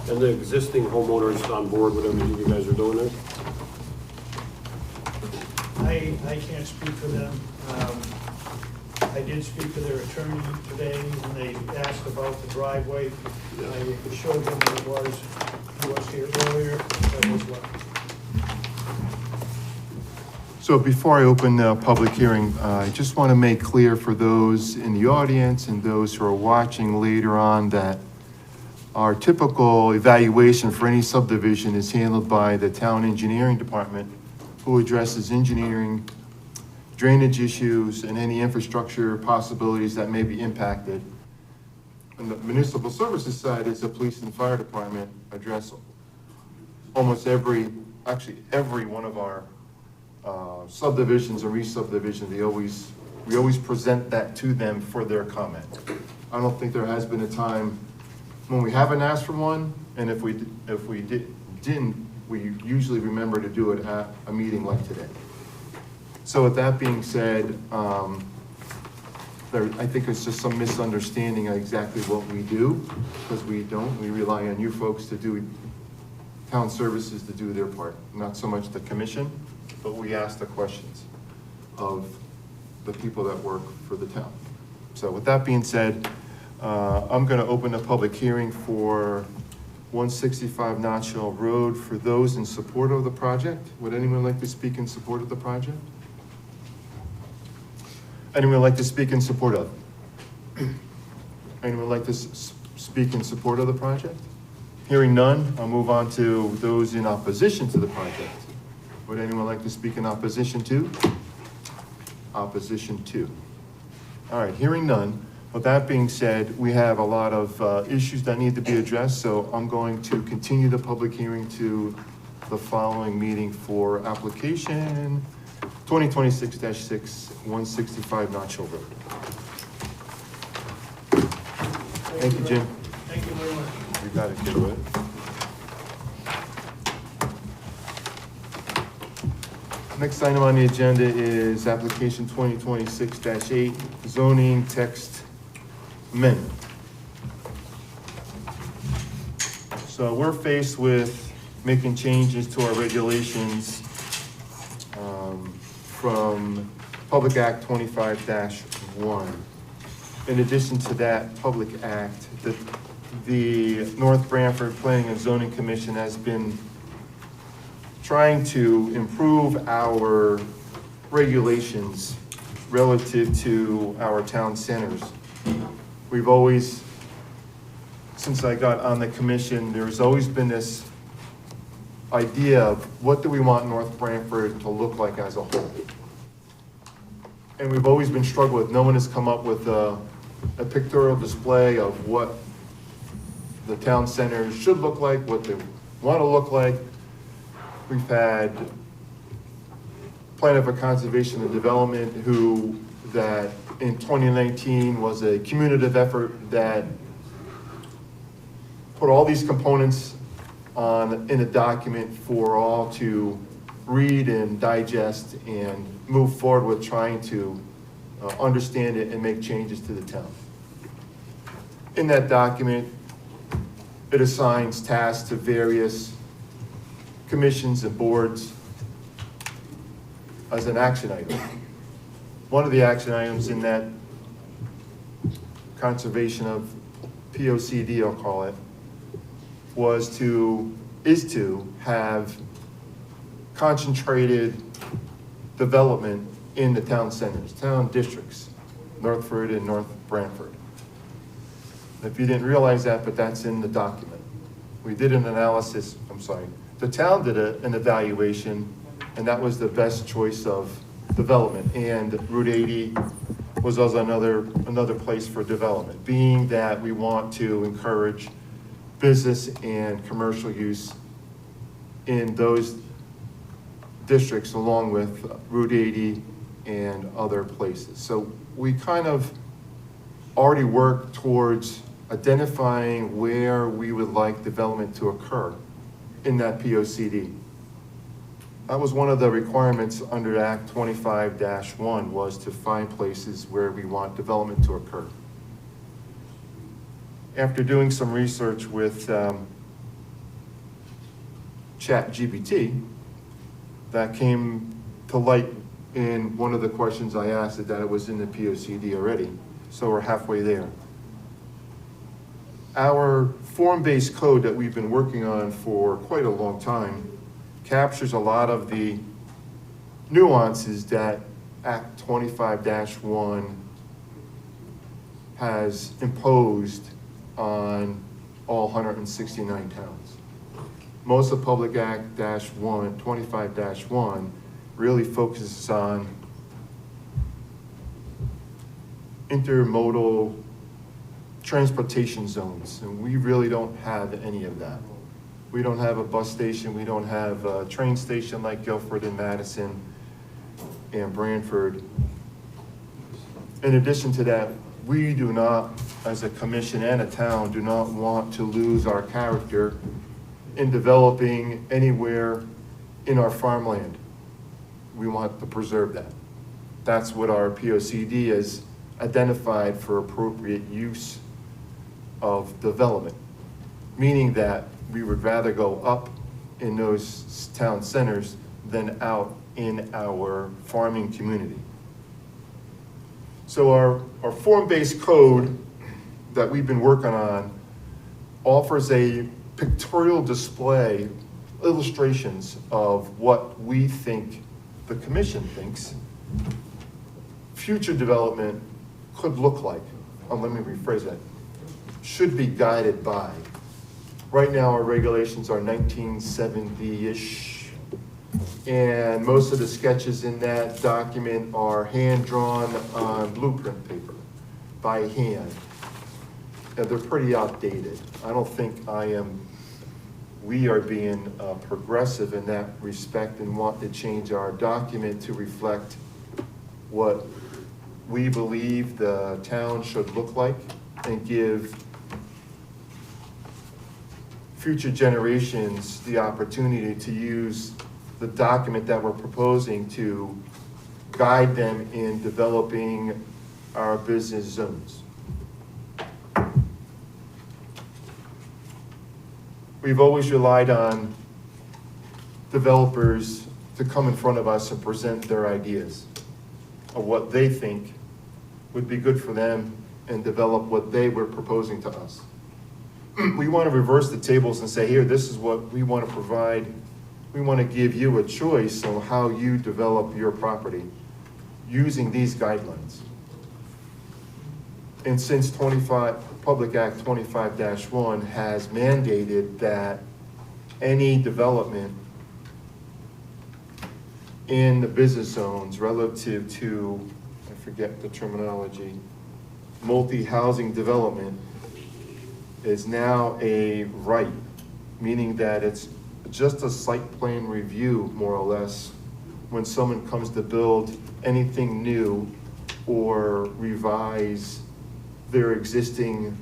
And the existing homeowners on board with everything you guys are doing there? I can't speak for them. I did speak to their attorney today, and they asked about the driveway. I showed them what it was, he was here earlier, that was what. So before I open the public hearing, I just want to make clear for those in the audience and those who are watching later on that our typical evaluation for any subdivision is handled by the town engineering department, who addresses engineering, drainage issues, and any infrastructure possibilities that may be impacted. On the municipal services side is the police and fire department address almost every one of our subdivisions or re-subdivisions. We always present that to them for their comment. I don't think there has been a time when we haven't asked for one, and if we didn't, we usually remember to do it at a meeting like today. So with that being said, I think it's just some misunderstanding of exactly what we do, because we don't. We rely on you folks to do, town services to do their part, not so much the commission, but we ask the questions of the people that work for the town. So with that being said, I'm gonna open a public hearing for 165 Notch Hill Road for those in support of the project. Would anyone like to speak in support of the project? Anyone like to speak in support of? Anyone like to speak in support of the project? Hearing none, I'll move on to those in opposition to the project. Would anyone like to speak in opposition to? Opposition to. All right, hearing none. With that being said, we have a lot of issues that need to be addressed, so I'm going to continue the public hearing to the following meeting for application 2026-6, 165 Notch Hill Road. Thank you, Jim. Thank you very much. You got it, kid. Next item on the agenda is application 2026-8, zoning text amendment. So we're faced with making changes to our regulations from Public Act 25-1. In addition to that Public Act, the North Branford Planning and Zoning Commission has been trying to improve our regulations relative to our town centers. We've always, since I got on the commission, there's always been this idea of what do we want North Branford to look like as a whole? And we've always been struggling with, no one has come up with a pictorial display of what the town centers should look like, what they want to look like. We've had Plan for Conservation and Development that in 2019 was a communicative effort that put all these components in a document for all to read and digest and move forward with trying to understand it and make changes to the town. In that document, it assigns tasks to various commissions and boards as an action item. One of the action items in that conservation of POCD, I'll call it, is to have concentrated development in the town centers, town districts, Northford and North Branford. If you didn't realize that, but that's in the document. We did an analysis, the town did an evaluation, and that was the best choice of development. And Route 80 was also another place for development, being that we want to encourage business and commercial use in those districts along with Route 80 and other places. So we kind of already worked towards identifying where we would like development to occur in that POCD. That was one of the requirements under Act 25-1, was to find places where we want development to occur. After doing some research with ChatGPT, that came to light in one of the questions I asked, that it was in the POCD already. So we're halfway there. Our form-based code that we've been working on for quite a long time captures a lot of the nuances that Act 25-1 has imposed on all 169 towns. Most of Public Act 25-1 really focuses on intermodal transportation zones, and we really don't have any of that. We don't have a bus station, we don't have a train station like Guilford and Madison and Branford. In addition to that, we do not, as a commission and a town, do not want to lose our character in developing anywhere in our farmland. We want to preserve that. That's what our POCD has identified for appropriate use of development, meaning that we would rather go up in those town centers than out in our farming community. So our form-based code that we've been working on offers a pictorial display, illustrations of what we think, the commission thinks, future development could look like. Let me rephrase that. Should be guided by. Right now, our regulations are 1970-ish, and most of the sketches in that document are hand-drawn on blueprint paper by hand. And they're pretty outdated. I don't think I am we are being progressive in that respect and want to change our document to reflect what we believe the town should look like and give future generations the opportunity to use the document that we're proposing to guide them in developing our business zones. We've always relied on developers to come in front of us and present their ideas of what they think would be good for them and develop what they were proposing to us. We want to reverse the tables and say, here, this is what we want to provide. We want to give you a choice on how you develop your property using these guidelines. And since Public Act 25-1 has mandated that any development in the business zones relative to, I forget the terminology, multi-housing development is now a right, meaning that it's just a site plan review, more or less, when someone comes to build anything new or revise their existing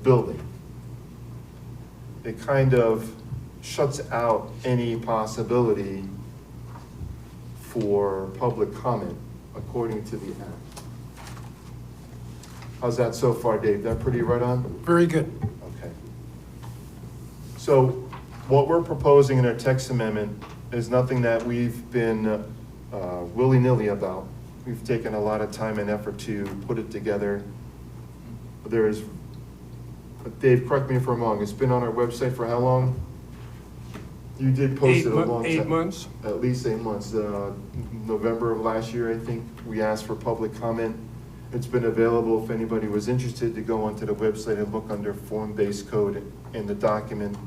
building. It kind of shuts out any possibility for public comment according to the act. How's that so far, Dave? That pretty right on? Very good. Okay. So what we're proposing in our text amendment is nothing that we've been willy-nilly about. We've taken a lot of time and effort to put it together. There's, Dave, correct me if I'm wrong, it's been on our website for how long? You did post it a long time. 8 months. At least 8 months. November of last year, I think, we asked for public comment. It's been available if anybody was interested to go onto the website and look under form-based code and the document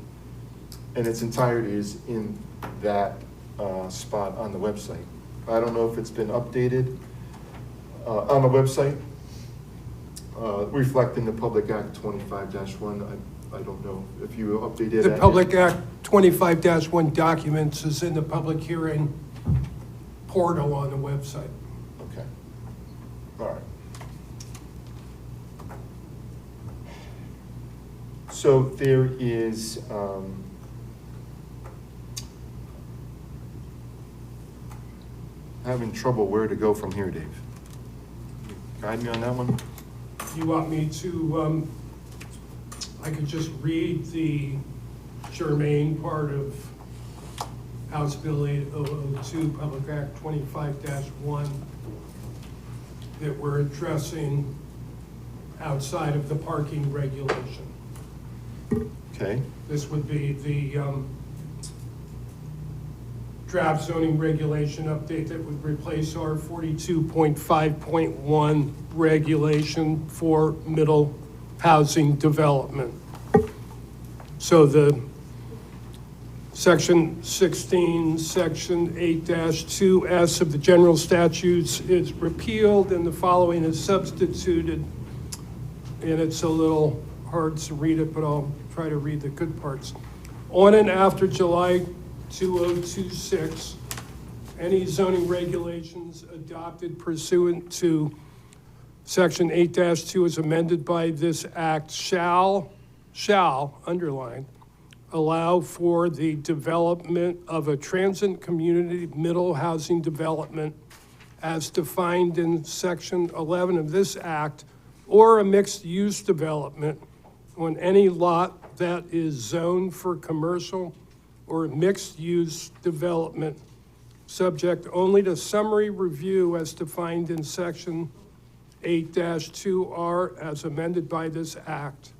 in its entirety is in that spot on the website. I don't know if it's been updated on the website, reflecting the Public Act 25-1. I don't know if you updated The that. Public Act 25-1 documents is in the public hearing portal on the website. Okay. All right. So there is, having trouble where to go from here, Dave. Guide me on that one? You want me to, I could just read the germane part of House Bill 8002, Public Act 25-1, that we're addressing outside of the parking regulation. Okay. This would be the draft zoning regulation update that would replace our 42.5.1 regulation for middle housing development. So the Section 16, Section 8-2S of the general statutes is repealed and the following is substituted. And it's a little hard to read it, but I'll try to read the good parts. On and after July 2026, any zoning regulations adopted pursuant to Section 8-2 as amended by this act shall, underline, allow for the development of a transient community middle housing development as defined in Section 11 of this act, or a mixed-use development on any lot that is zoned for commercial or mixed-use development, subject only to summary review as defined in Section 8-2R as amended by this act,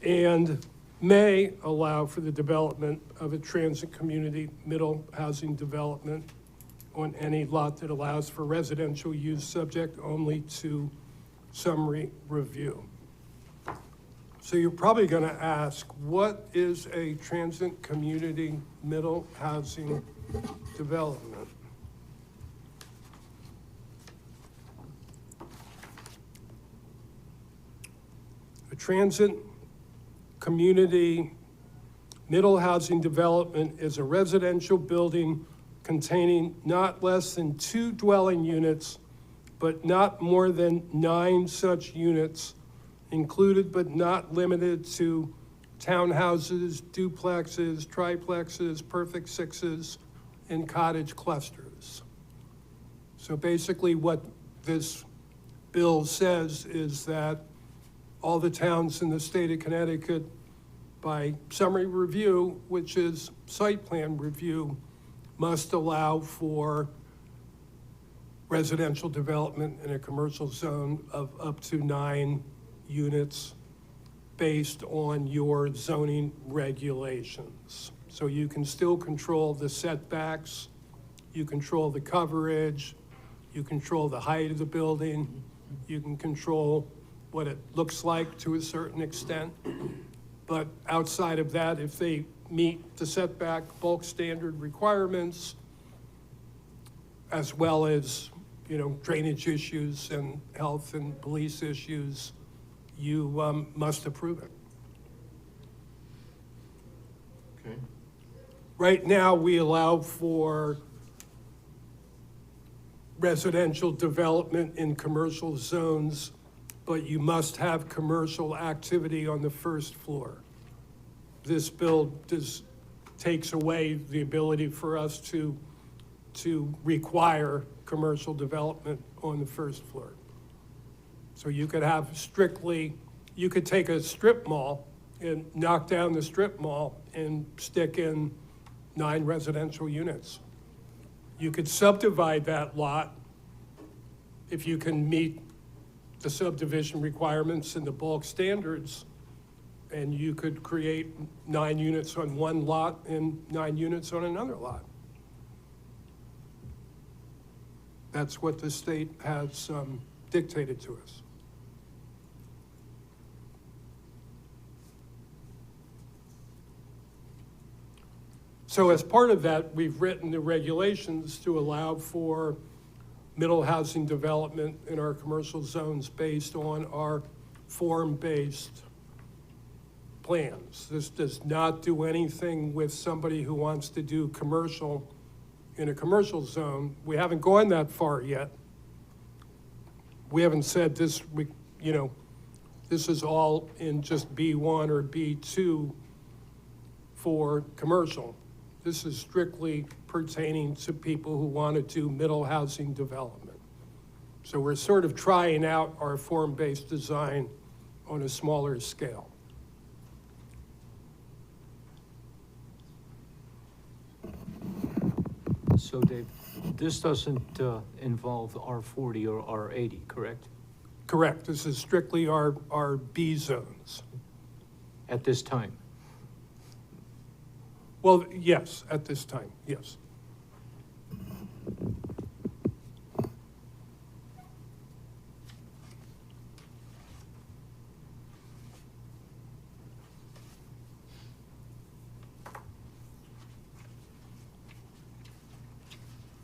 and may allow for the development of a transit community middle housing development on any lot that allows for residential use, subject only to summary review. So you're probably going to ask, what is a transit community middle housing development? A transit community Middle housing development is a residential building containing not less than 2 dwelling units, but not more than 9 such units, included but not limited to townhouses, duplexes, triplexes, perfect sixes, and cottage clusters. So basically what this bill says is that all the towns in the state of Connecticut, by summary review, which is site plan review, must allow for residential development in a commercial zone of up to 9 units based on your zoning regulations. So you can still control the setbacks, you control the coverage, you control the height of the building, you can control what it looks like to a certain extent. But outside of that, if they meet the setback bulk standard requirements, as well as, drainage issues and health and police issues, you must approve it. Okay. Right now, we allow for residential development in commercial zones, but you must have commercial activity on the first floor. This bill takes away the ability for us to require commercial development on the first floor. So you could have you could take a strip mall and knock down the strip mall and stick in 9 residential units. You could subdivide that lot if you can meet the subdivision requirements and the bulk standards, and you could create 9 units on one lot and 9 units on another lot. That's what the state has dictated to us. So as part of that, we've written the regulations to allow for middle housing development in our commercial zones based on our form-based plans. This does not do anything with somebody who wants to do commercial in a commercial zone. We haven't gone that far yet. We haven't said this, this is all in just B1 or B2 for commercial. This is strictly pertaining to people who want to do middle housing development. So we're sort of trying out our form-based design on a smaller scale. So Dave, this doesn't involve R40 or R80, correct? Correct. This is strictly our B zones. At this time? Well, yes, at this time, yes.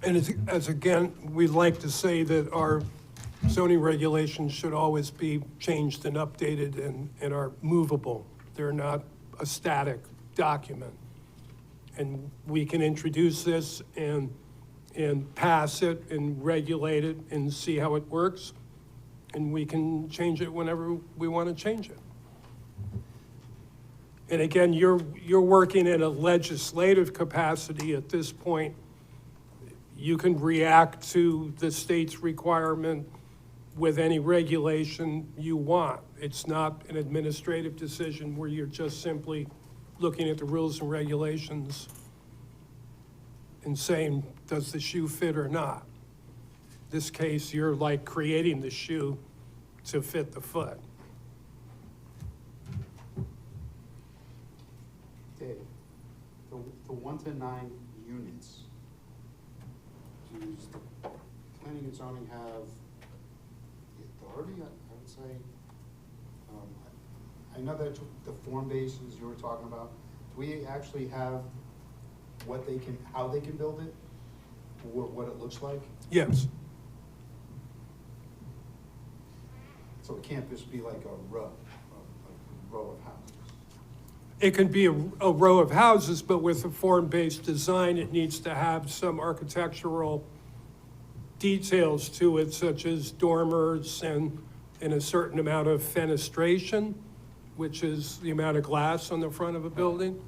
And as again, we'd like to say that our zoning regulations should always be changed and updated and are movable. They're not a static document. And we can introduce this and pass it and regulate it and see how it works. And we can change it whenever we want to change it. And again, you're working in a legislative capacity at this point. You can react to the state's requirement with any regulation you want. It's not an administrative decision where you're just simply looking at the rules and regulations and saying, does the shoe fit or not? In this case, you're like creating the shoe to fit the foot. Dave, the 1 to 9 units, does the planning and zoning have the authority, I would say? I know that the form bases you were talking about, do we actually have how they can build it? What it looks like? Yes. So it can't just be like a row of houses? it can be a row of houses, but with a form-based design, it needs to have some architectural details to it, such as dormers and a certain amount of fenestration, which is the amount of glass on the front of a building.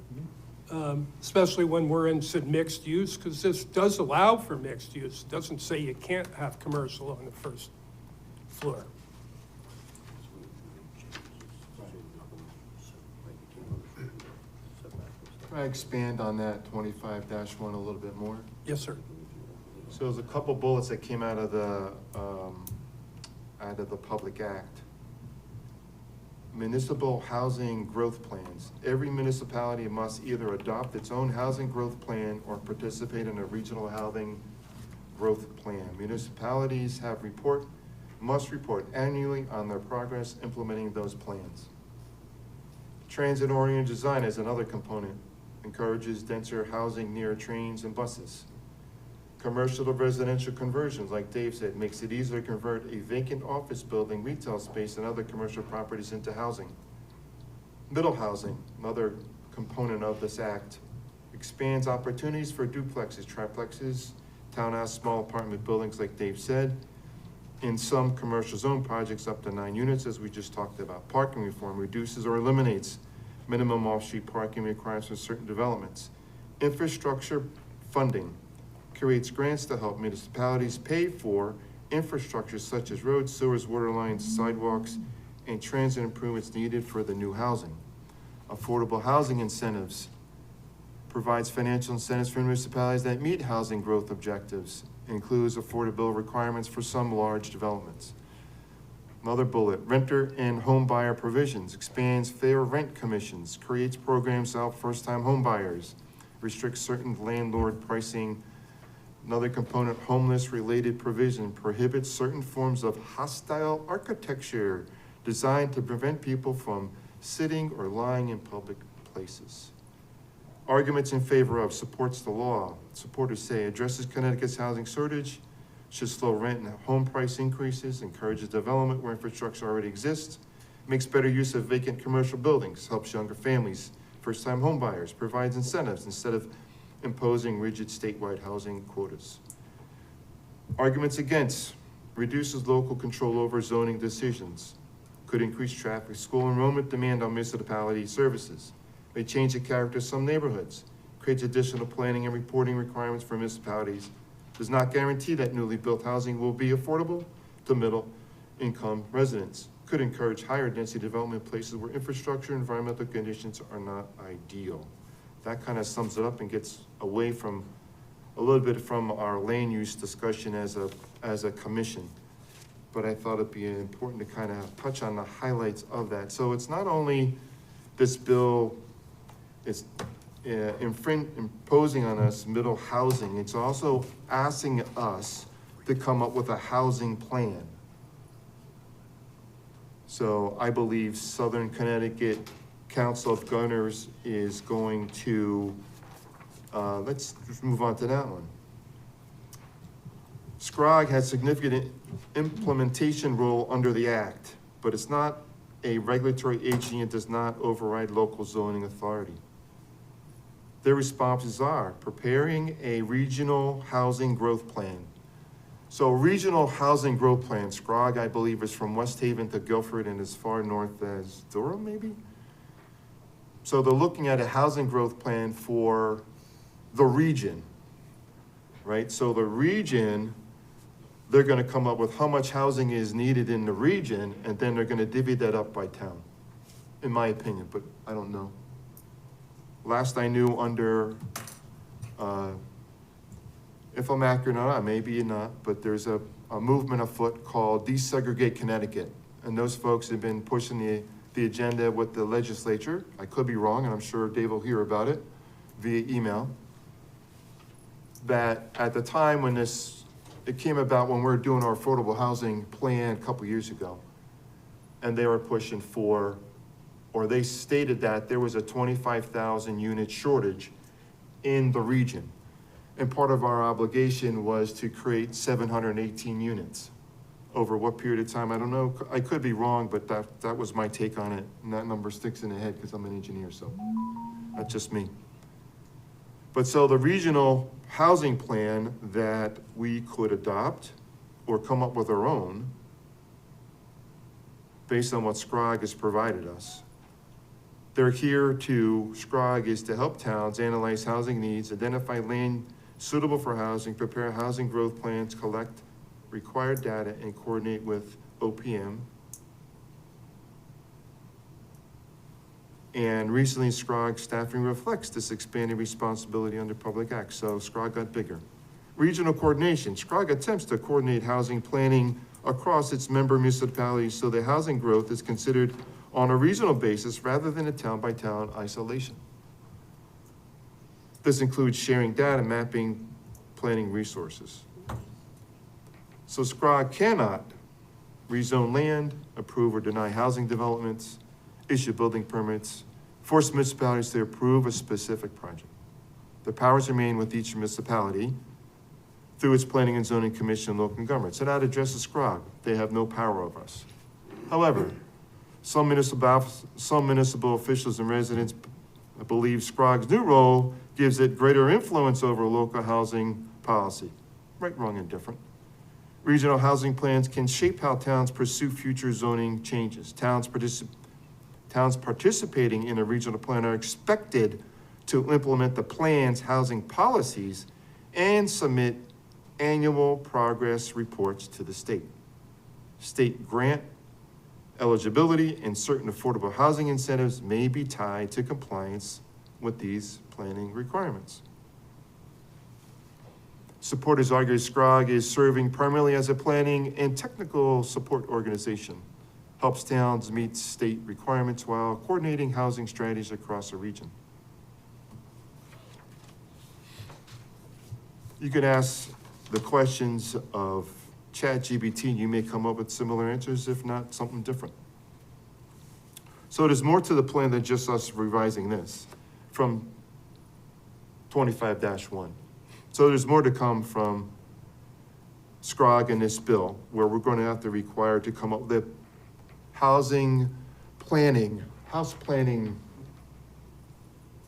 Especially when we're in some mixed use, because this does allow for mixed use. It doesn't say you can't have commercial on the first floor. Can I expand on that 25-1 a little bit more? Yes, sir. So there's a couple bullets that came out of the Public Act. Municipal housing growth plans. Every municipality must either adopt its own housing growth plan or participate in a regional housing growth plan. Municipalities must report annually on their progress implementing those plans. Transit-oriented design is another component. Encourages denser housing near trains and buses. Commercial to residential conversions, like Dave said, makes it easier to convert a vacant office building, retail space, and other commercial properties into housing. Middle housing, another component of this act, expands opportunities for duplexes, triplexes, townhouse, small apartment buildings, like Dave said. In some commercial zone projects, up to 9 units, as we just talked about. Parking reform reduces or eliminates minimum off-street parking requirements for certain developments. Infrastructure funding creates grants to help municipalities pay for infrastructure such as roads, sewers, water lines, sidewalks, and transit improvements needed for the new housing. Affordable housing incentives provides financial incentives for municipalities that meet housing growth objectives, includes affordability requirements for some large developments. Another bullet, renter and home buyer provisions, expands fair rent commissions, creates programs to help first-time home buyers, restricts certain landlord pricing. Another component, homeless-related provision, prohibits certain forms of hostile architecture designed to prevent people from sitting or lying in public places. Arguments in favor of, supports the law. Supporters say addresses Connecticut's housing shortage, should slow rent and home price increases, encourages development where infrastructure already exists, makes better use of vacant commercial buildings, helps younger families, first-time home buyers, provides incentives instead of imposing rigid statewide housing quotas. Arguments against, reduces local control over zoning decisions, could increase traffic, school enrollment demand on municipality services, may change the character of some neighborhoods, creates additional planning and reporting requirements for municipalities, does not guarantee that newly built housing will be affordable to middle income residents, could encourage higher density development in places where infrastructure and environmental conditions are not ideal. That kind of sums it up and gets away from a little bit from our land use discussion as a commission. But I thought it'd be important to kind of touch on the highlights of that. So it's not only this bill is imposing on us middle housing, it's also asking us to come up with a housing plan. So I believe Southern Connecticut Council of Governors is going to, let's just move on to that one. SCROG has significant implementation role under the act, but it's not a regulatory agency and does not override local zoning authority. Their responses are preparing a regional housing growth plan. So regional housing growth plan, SCROG, I believe, is from West Haven to Guilford and as far north as Durham, maybe? So they're looking at a housing growth plan for the region, right? So the region, they're gonna come up with how much housing is needed in the region, and then they're gonna divvy that up by town, in my opinion, but I don't know. Last I knew under, if I'm accurate or not, maybe not, but there's a movement afoot called Desegregate Connecticut. And those folks have been pushing the agenda with the legislature. I could be wrong, and I'm sure Dave will hear about it via email. That at the time when it came about when we were doing our affordable housing plan a couple years ago, and they were pushing for, or they stated that there was a 25,000 unit shortage in the region. And part of our obligation was to create 718 units over what period of time, I don't know, I could be wrong, but that was my take on it, and that number sticks in the head because I'm an engineer, so that's just me. But so the regional housing plan that we could adopt or come up with our own, based on what SCROG has provided us. SCROG is to help towns analyze housing needs, identify land suitable for housing, prepare housing growth plans, collect required data, and coordinate with OPM. And recently, SCROG staffing reflects this expanded responsibility under Public Act, so SCROG got bigger. Regional coordination, SCROG attempts to coordinate housing planning across its member municipalities so that housing growth is considered on a regional basis rather than a town-by-town isolation. This includes sharing data, mapping, planning resources. So SCROG cannot rezone land, approve or deny housing developments, issue building permits, force municipalities to approve a specific project. The powers remain with each municipality through its Planning and Zoning Commission and local government. So that addresses SCROG. They have no power over us. However, some municipal officials and residents believe SCROG's new role gives it greater influence over local housing policy. Right, wrong, and different. Regional housing plans can shape how towns pursue future zoning changes. Towns participating in a regional plan are expected to implement the plan's housing policies and submit annual progress reports to the state. State grant eligibility and certain affordable housing incentives may be tied to compliance with these planning requirements. Supporters argue SCROG is serving primarily as a planning and technical support organization, helps towns meet state requirements while coordinating housing strategies across the region. You could ask the questions of ChatGPT and you may come up with similar answers, if not something different. So there's more to the plan than just us revising this from 25-1. So there's more to come from SCROG in this bill, where we're going to have to require to come up with housing planning, house planning,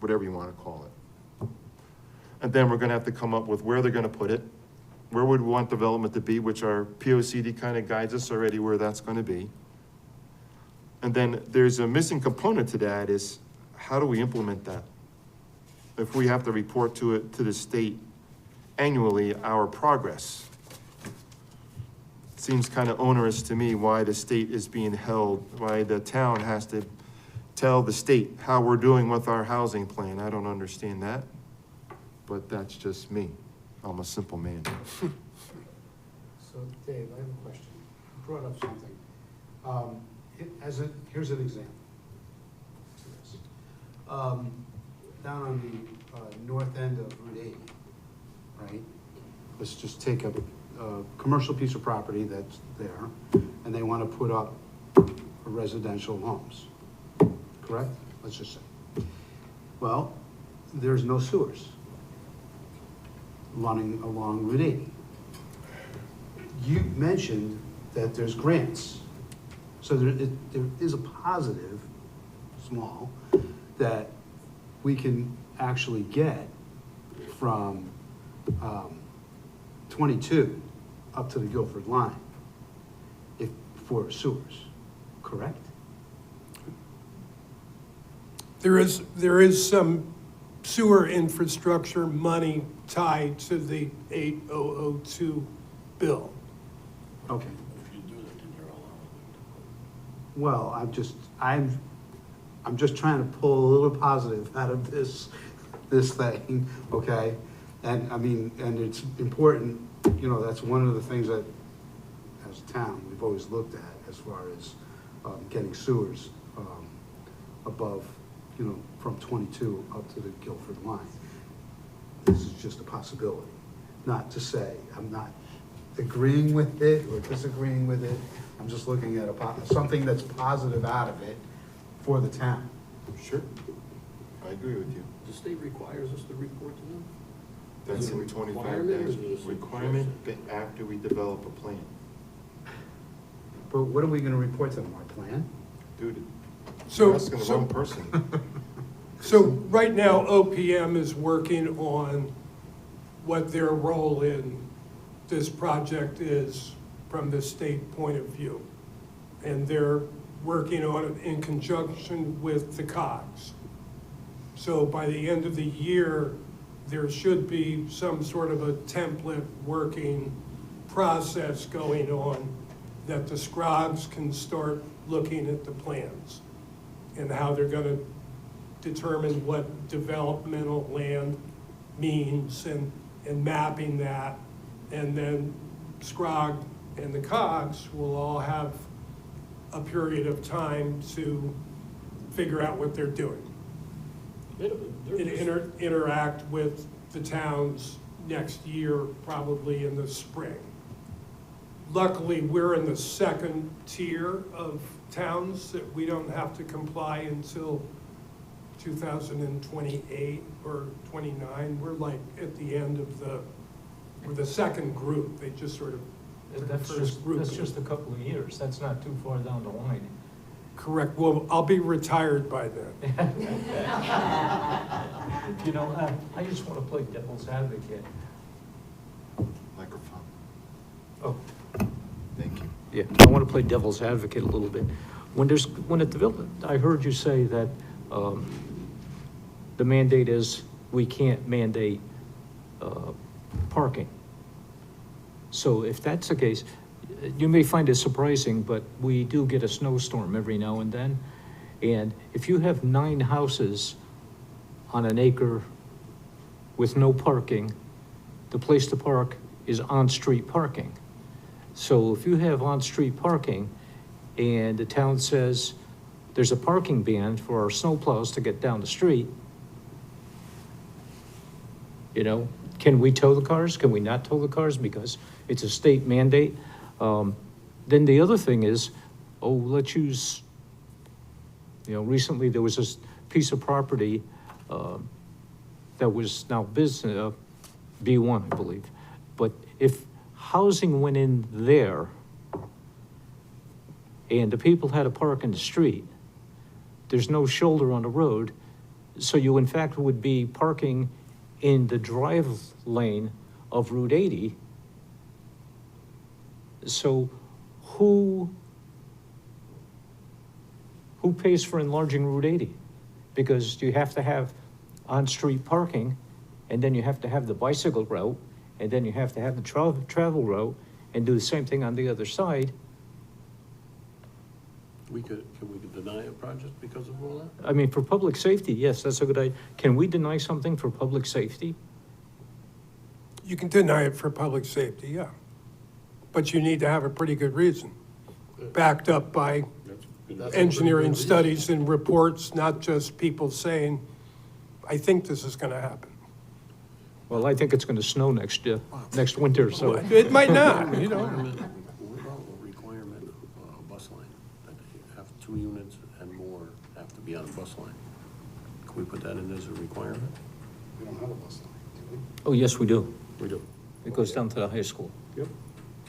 whatever you want to call it. And then we're going to have to come up with where they're going to put it, where would we want development to be, which our POCD kind of guides us already where that's going to be. And then there's a missing component to that is how do we implement that? If we have to report to it, to the state annually, our progress. It seems kind of onerous to me why the state is being held, why the town has to tell the state how we're doing with our housing plan. I don't understand that, but that's just me. I'm a simple man. So Dave, I have a question. You brought up something. Here's an example to this. Down on the north end of Route 80, right? Let's just take a commercial piece of property that's there, and they want to put up residential homes, correct? Let's just say. Well, there's no sewers running along Route 80. You mentioned that there's grants. So there is a positive, small, that we can actually get from 22 up to the Guilford line for sewers, correct? There is some sewer infrastructure money tied to the 8002 bill. Okay. Well, I'm just trying to pull a little positive out of this thing, okay? And I mean, and it's important, you know, that's one of the things that, as a town, we've always looked at as far as getting sewers above, you know, from 22 up to the Guilford line. This is just a possibility. Not to say I'm not agreeing with it or disagreeing with it. I'm just looking at something that's positive out of it for the town. Sure, I agree with you. The state requires us to report to them? That's Is it a in 25 requirement or days. is it a Requirement, but after we develop a plan. But what are we gonna report to them, our plan? Dude, So, you're asking the wrong person. so right now, OPM is working on what their role in this project is from the state point of view. And they're working on it in conjunction with the COGS. So by the end of the year, there should be some sort of a template working process going on that the SCROGs can start looking at the plans and how they're gonna determine what developmental land means and mapping that. And then SCROG and the COGS will all have a period of time to figure out what they're doing. They're And just- interact with the towns next year, probably in the spring. Luckily, we're in the second tier of towns that we don't have to comply until 2028 or 29. We're like at the end of we're the second group. They just sort of, That's first just, group. that's just a couple of years. That's not too far down the line. correct, well, I'll be retired by then. You know, I just want to play devil's advocate. Microphone. Oh, Thank you. yeah, I want to play devil's advocate a little bit. When it developed, I heard you say that the mandate is we can't mandate parking. So if that's the case, you may find it surprising, but we do get a snowstorm every now and then. And if you have 9 houses on an acre with no parking, the place to park is on-street parking. So if you have on-street parking and the town says there's a parking ban for our snowplows to get down the street, you know, can we tow the cars? Can we not tow the cars because it's a state mandate? Then the other thing is, let's use, recently there was this piece of property that was now business, B1, I believe. But if housing went in there and the people had to park in the street, there's no shoulder on the road, so you in fact would be parking in the drive lane of Route 80. So who pays for enlarging Route 80? Because you have to have on-street parking, and then you have to have the bicycle route, and then you have to have the travel route, and do the same thing on the other side. Can we deny a project because of all that? I mean, for public safety, yes, that's a good idea. Can we deny something for public safety? You can deny it for public safety, yeah. But you need to have a pretty good reason, backed up by That's a engineering pretty good studies and reports, not just people saying, I think this is gonna happen. Well, I think it's gonna snow next winter, so. It might not, you know. What about a requirement of a bus line, that they have 2 units and more have to be on a bus line? Can we put that in as a requirement? We don't have a bus line, do we? Oh, yes, we do. We do. It goes down to the high school. Yep.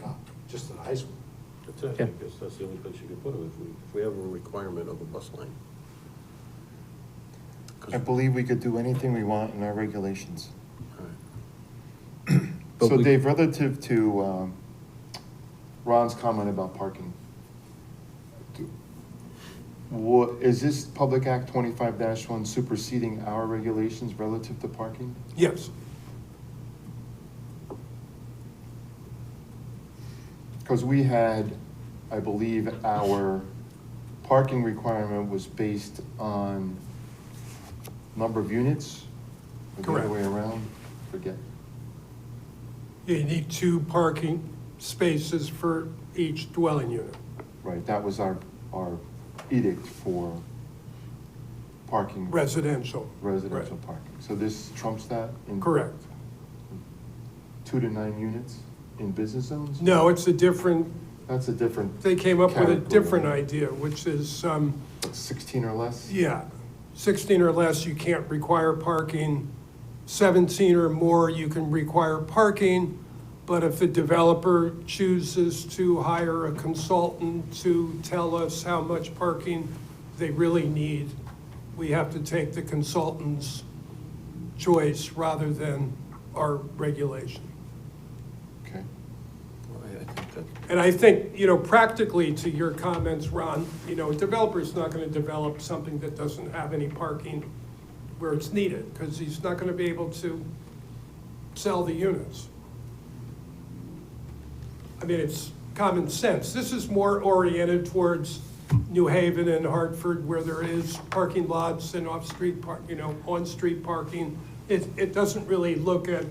Oh, just to the high school. That's it, Yeah. I guess that's the only place you can put them, if we have a requirement of a bus line. 'Cause- I believe we could do anything we want in our regulations. all right. But So we- Dave, relative to Ron's comment about parking, what, is this Public Act 25-1 superseding our regulations relative to parking? Yes, Because we had, I believe, our parking requirement was based on number of units? Or the other Correct. way around? Forget. you need 2 parking spaces for each dwelling unit. Right, that was our edict for parking, Residential. residential Right. parking. So this trumps that in Correct. 2 to 9 units in business zones? No, it's a different, That's a different, they came up with a Category. different idea, which is, 16 or less? yeah, 16 or less, you can't require parking. 17 or more, you can require parking, But if the developer chooses to hire a consultant to tell us how much parking they really need, we have to take the consultant's choice rather than our regulation. Okay. And I think, you know, practically to your comments, Ron, you know, a developer's not gonna develop something that doesn't have any parking where it's needed, because he's not gonna be able to sell the units. I mean, it's common sense. This is more oriented towards New Haven and Hartford, where there is parking lots and off-street park, you know, on-street parking. It doesn't really look at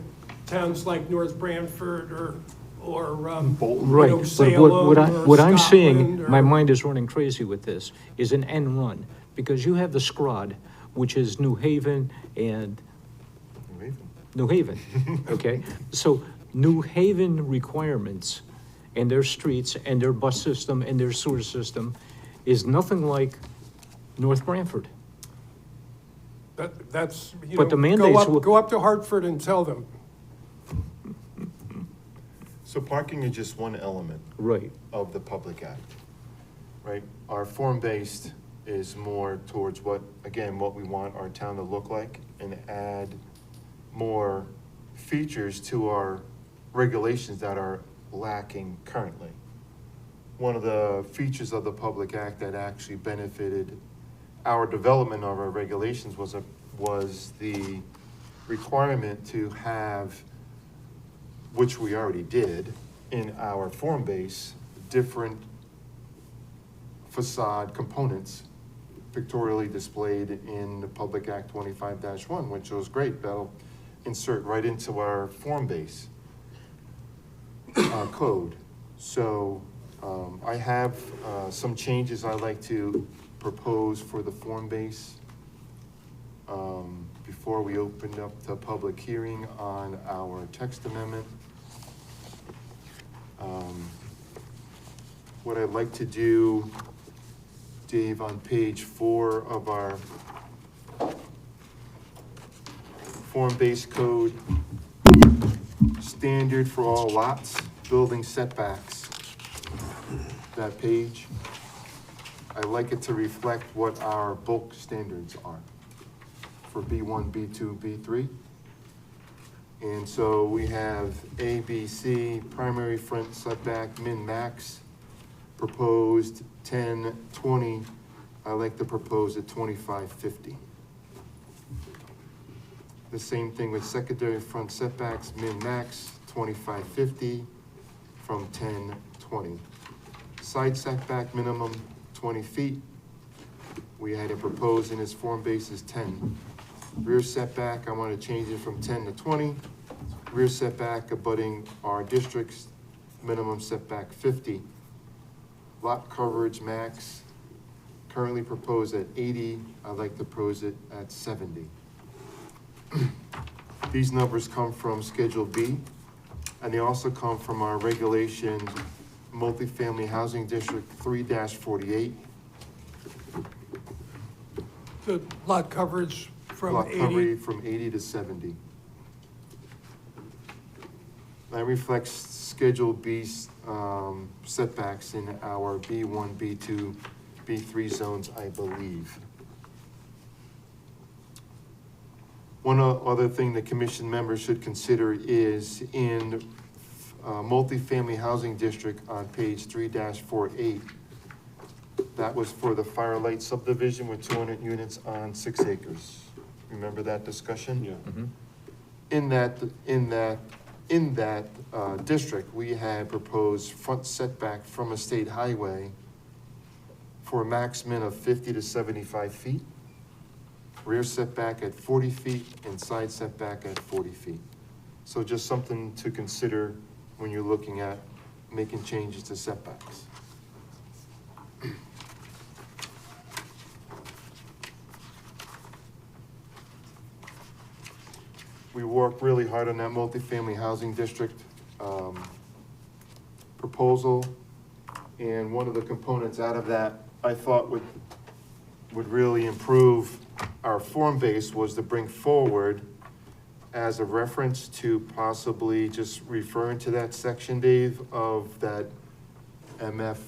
towns like North Branford or Bolton. Right, you know, but Salem what or I'm seeing, Scotland my or- mind is running crazy with this, is an end run. Because you have the SCROD, which is New Haven and New Haven, okay? So New Haven requirements and their streets and their bus system and their sewer system is nothing like North Branford. That's, you But the know, mandates will- go up to Hartford and tell them. So parking is just one element Right, of the Public Act, right? Our form-based is more towards what, again, what we want our town to look like and add more features to our regulations that are lacking currently. One of the features of the Public Act that actually benefited our development of our regulations was the requirement to have, which we already did in our form base, different facade components pictorially displayed in the Public Act 25-1, which was great. That'll insert right into our form base code. So I have some changes I'd like to propose for the form base before we open up the public hearing on our text amendment. What I'd like to do, Dave, on page 4 of our form-based code, standard for all lots, building setbacks, that page, I like it to reflect what our bulk standards are for B1, B2, B3. And so we have A, B, C, primary front setback, min, max, proposed 10, 20. I like to propose at 25, 50. The same thing with secondary front setbacks, min, max, 25, 50 from 10, 20. Side setback minimum 20 feet. We had it proposed in its form basis 10. Rear setback, I want to change it from 10 to 20. Rear setback abutting our districts, minimum setback 50. Lot coverage max, currently proposed at 80. I'd like to propose it at 70. These numbers come from Schedule B, and they also come from our regulation, multifamily housing district 3-48. The lot coverage from Lot 80. coverage from 80 to 70. That reflects Schedule B setbacks in our B1, B2, B3 zones, I believe. One other thing the commission members should consider is in multifamily housing district on page 3-48. That was for the Firelight subdivision with 200 units on 6 acres. Remember that discussion? Yeah. In that district, we had proposed front setback from a state highway for a maximum of 50 to 75 feet, rear setback at 40 feet, and side setback at 40 feet. So just something to consider when you're looking at making changes to setbacks. We worked really hard on that multifamily housing district proposal. And one of the components out of that I thought would really improve our form base was to bring forward as a reference to possibly just referring to that section, Dave, of that MFHD,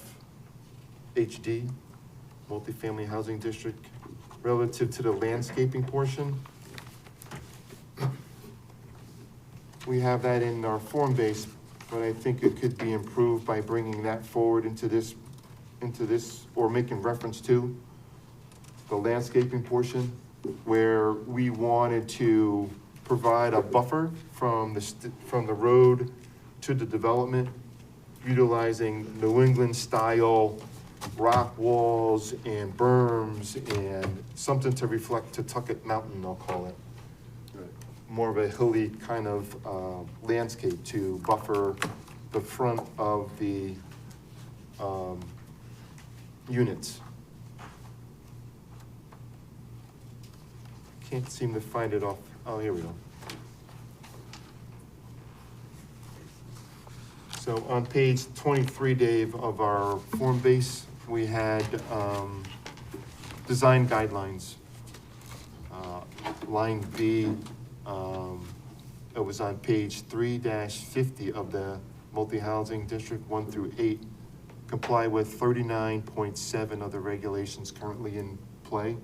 multifamily housing district, relative to the landscaping portion. We have that in our form base, but I think it could be improved by bringing that forward into this, or making reference to the landscaping portion, where we wanted to provide a buffer from the road to the development, utilizing New England style rock walls and berms and something to reflect Tucket Mountain, I'll call it. More of a hilly kind of landscape to buffer the front of the units. Can't seem to find it off, oh, here we go. So on page 23, Dave, of our form base, we had design guidelines. Line B, it was on page 3-50 of the multi-housing district 1 through 8. Comply with 39.7 of the regulations currently in play,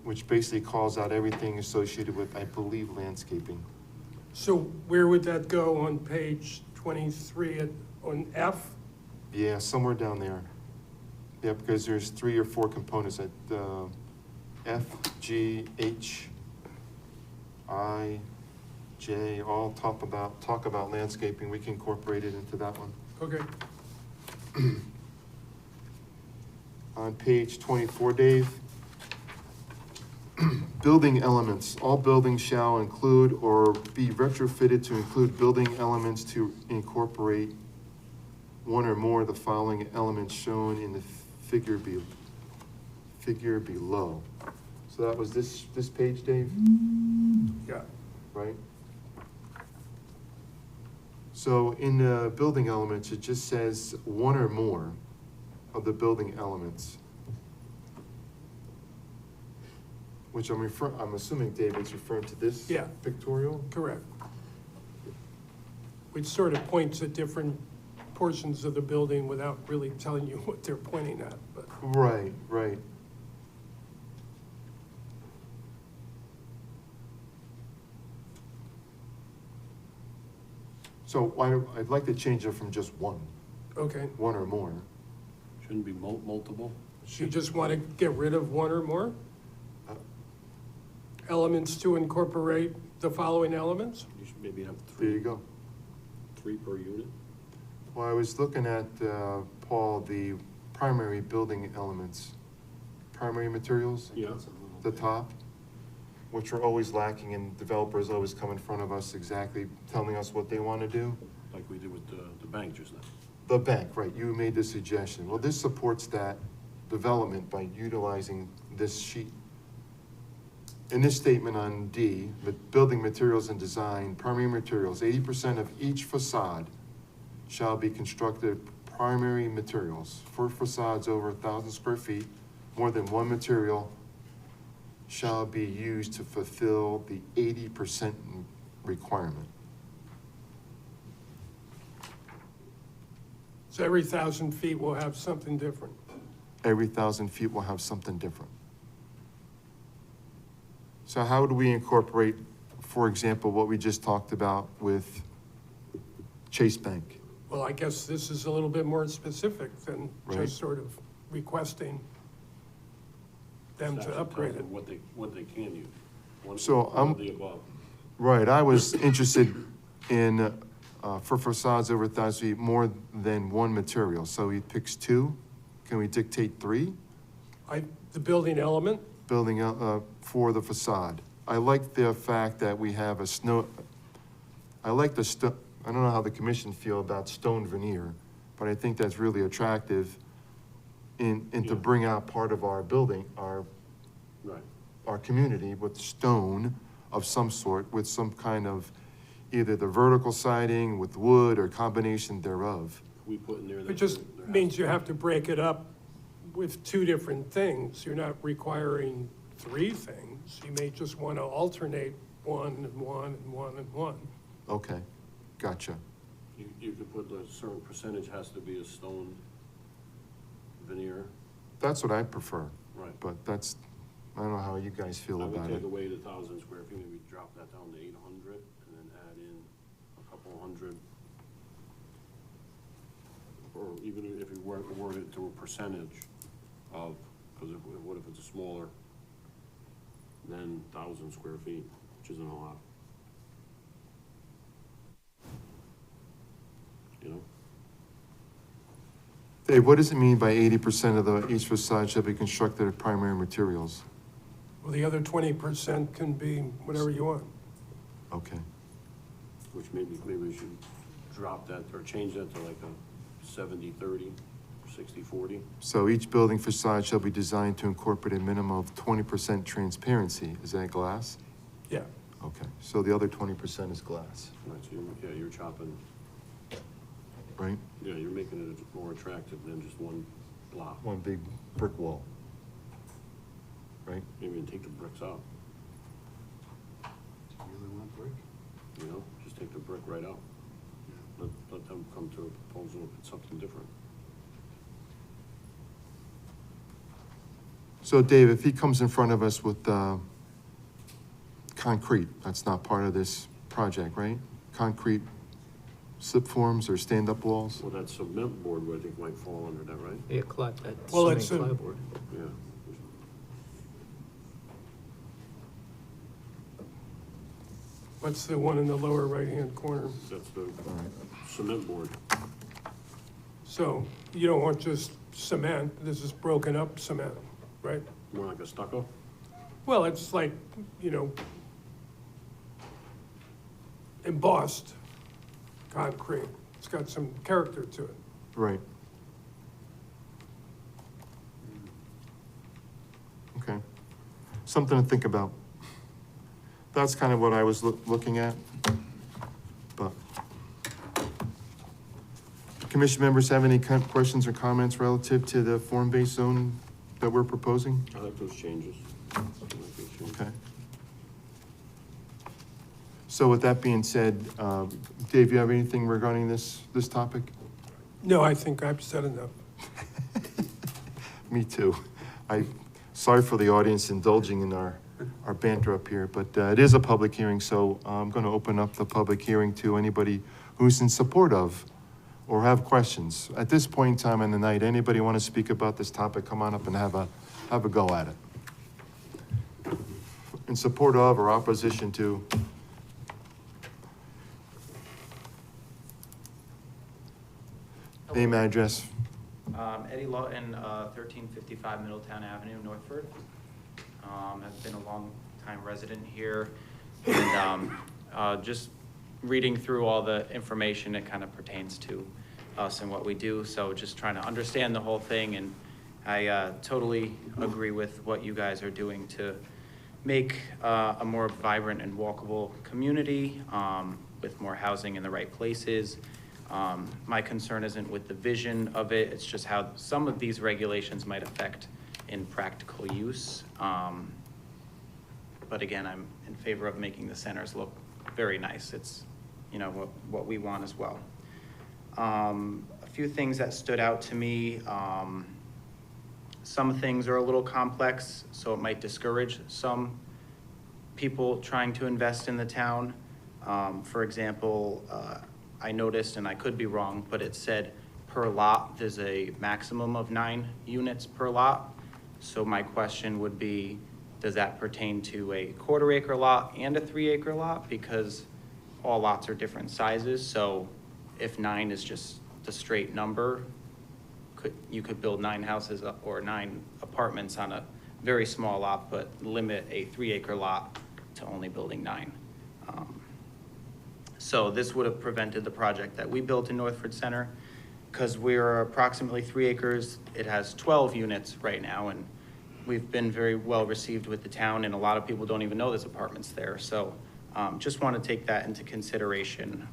which basically calls out everything associated with, I believe, landscaping. So where would that go on page 23 on F? Yeah, somewhere down there. Yeah, because there's 3 or 4 components at F, G, H, I, J, all talk about landscaping. We can incorporate it into that one. Okay. On page 24, Dave, building elements. All buildings shall include or be retrofitted to include building elements to incorporate one or more of the following elements shown in the figure below. So that was this page, Dave? Yeah. Right? So in the building elements, it just says one or more of the building elements. Which I'm assuming David's referring to this Yeah. pictorial? Correct. Which sort of points at different portions of the building without really telling you what they're pointing at, but. Right, right. So I'd like to change it from just one or more. Shouldn't be multiple? You just want to get rid of one or more? Elements to incorporate the following elements? You should maybe have There you go. 3 per unit. Well, I was looking at, Paul, the primary building elements, primary materials, Yeah. the top, which are always lacking, and developers always come in front of us exactly telling us what they want to do. Like we did with the bank just now. The bank, right, you made the suggestion. Well, this supports that development by utilizing this sheet. In this statement on D, building materials and design, primary materials, 80% of each facade shall be constructed primary materials. For facades over 1,000 square feet, more than one material shall be used to fulfill the 80% requirement. So every 1,000 feet will have something different. Every 1,000 feet will have something different. So how do we incorporate, for example, what we just talked about with Chase Bank? Well, I guess this is a little bit more specific than Right. just sort of requesting them Statute to upgrade tells it. them what they can use. So, One of the above. Right, I was interested in, for facades over 1,000 feet, more than one material. So he picks 2. Can we dictate 3? The building element, Building, for the facade. I like the fact that we have I like I don't know how the commission feel about stone veneer, but I think that's really attractive and to Yeah. bring out part of our building, Right. our community with stone of some sort, with some kind of either the vertical siding with wood or combination thereof. We put in there. it that just there has means to you be- have to break it up with 2 different things. You're not requiring 3 things. You may just want to alternate one and one and one and one. Okay, gotcha. You could put a certain percentage has to be a stone veneer. That's what I prefer, Right. but that's, I don't know how you guys feel I would about it. take away the 1,000 square feet, maybe drop that down to 800, and then add in a couple hundred. Or even if you word it to a percentage of, because what if it's a smaller than 1,000 square feet, which isn't a lot. You know? Dave, what does it mean by 80% of each facade shall be constructed of primary materials? Well, the other 20% can be whatever you want. Okay, Which maybe we should drop that or change that to like a 70-30, 60-40. so each building facade shall be designed to incorporate a minimum of 20% transparency. Is that glass? Yeah. Okay, so the other 20% is glass, Right, so you're chopping, right? yeah, you're making it more attractive than just one block. One big brick wall, right? Maybe even take the bricks out, You really want brick? you know, just take the brick right out. Let them come to a proposal if it's something different. So Dave, if he comes in front of us with concrete, that's not part of this project, right? Concrete slip forms or stand-up walls? Well, that cement board, I think, might fall under that, right? Yeah, that Well, cement it's a- clapboard. Yeah. What's the one in the lower right-hand corner? That's the cement board. So you don't want just cement, this is broken up cement, right? More like a stucco? Well, it's like, you know, embossed concrete. It's got some character to it. Right. Okay, something to think about. That's kind of what I was looking at, but. Commission members have any questions or comments relative to the form-based zone that we're proposing? I like those changes. I like those changes. Okay. So with that being said, Dave, you have anything regarding this topic? No, I think I've said enough. Me too. Sorry for the audience indulging in our banter up here, but it is a public hearing, so I'm going to open up the public hearing to anybody who's in support of or have questions. At this point in time in the night, anybody want to speak about this topic, come on up and have a go at it. In support of or opposition to? Name, address. Eddie Lawton, 1355 Middletown Avenue, Northford. Have been a long-time resident here, and just reading through all the information, it kind of pertains to us and what we do, so just trying to understand the whole thing, and I totally agree with what you guys are doing to make a more vibrant and walkable community with more housing in the right places. My concern isn't with the vision of it, it's just how some of these regulations might affect in practical use. But again, I'm in favor of making the centers look very nice. It's, you know, what we want as well. A few things that stood out to me, some things are a little complex, so it might discourage some people trying to invest in the town. For example, I noticed, and I could be wrong, but it said per lot, there's a maximum of 9 units per lot. So my question would be, does that pertain to a 1/4 acre lot and a 3 acre lot? Because all lots are different sizes, so if 9 is just the straight number, you could build 9 houses or 9 apartments on a very small lot, but limit a 3 acre lot to only building 9. So this would have prevented the project that we built in Northford Center, because we're approximately 3 acres. It has 12 units right now, and we've been very well received with the town, and a lot of people don't even know there's apartments there. So just want to take that into consideration.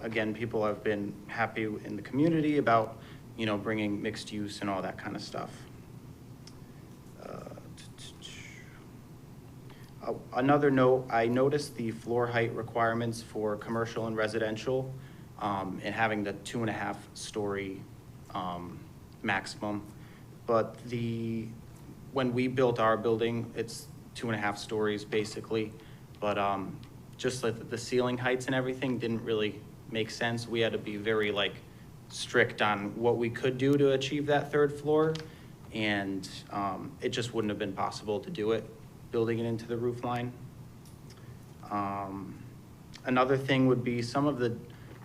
Again, people have been happy in the community about, you know, bringing mixed use and all that kind of stuff. Another note, I noticed the floor height requirements for commercial and residential, and having the 2.5-story, maximum. But when we built our building, it's 2.5 stories basically. But, just like the ceiling heights and everything didn't really make sense. We had to be very strict on what we could do to achieve that 3rd floor. And, it just wouldn't have been possible to do it, building it into the roof line. Another thing would be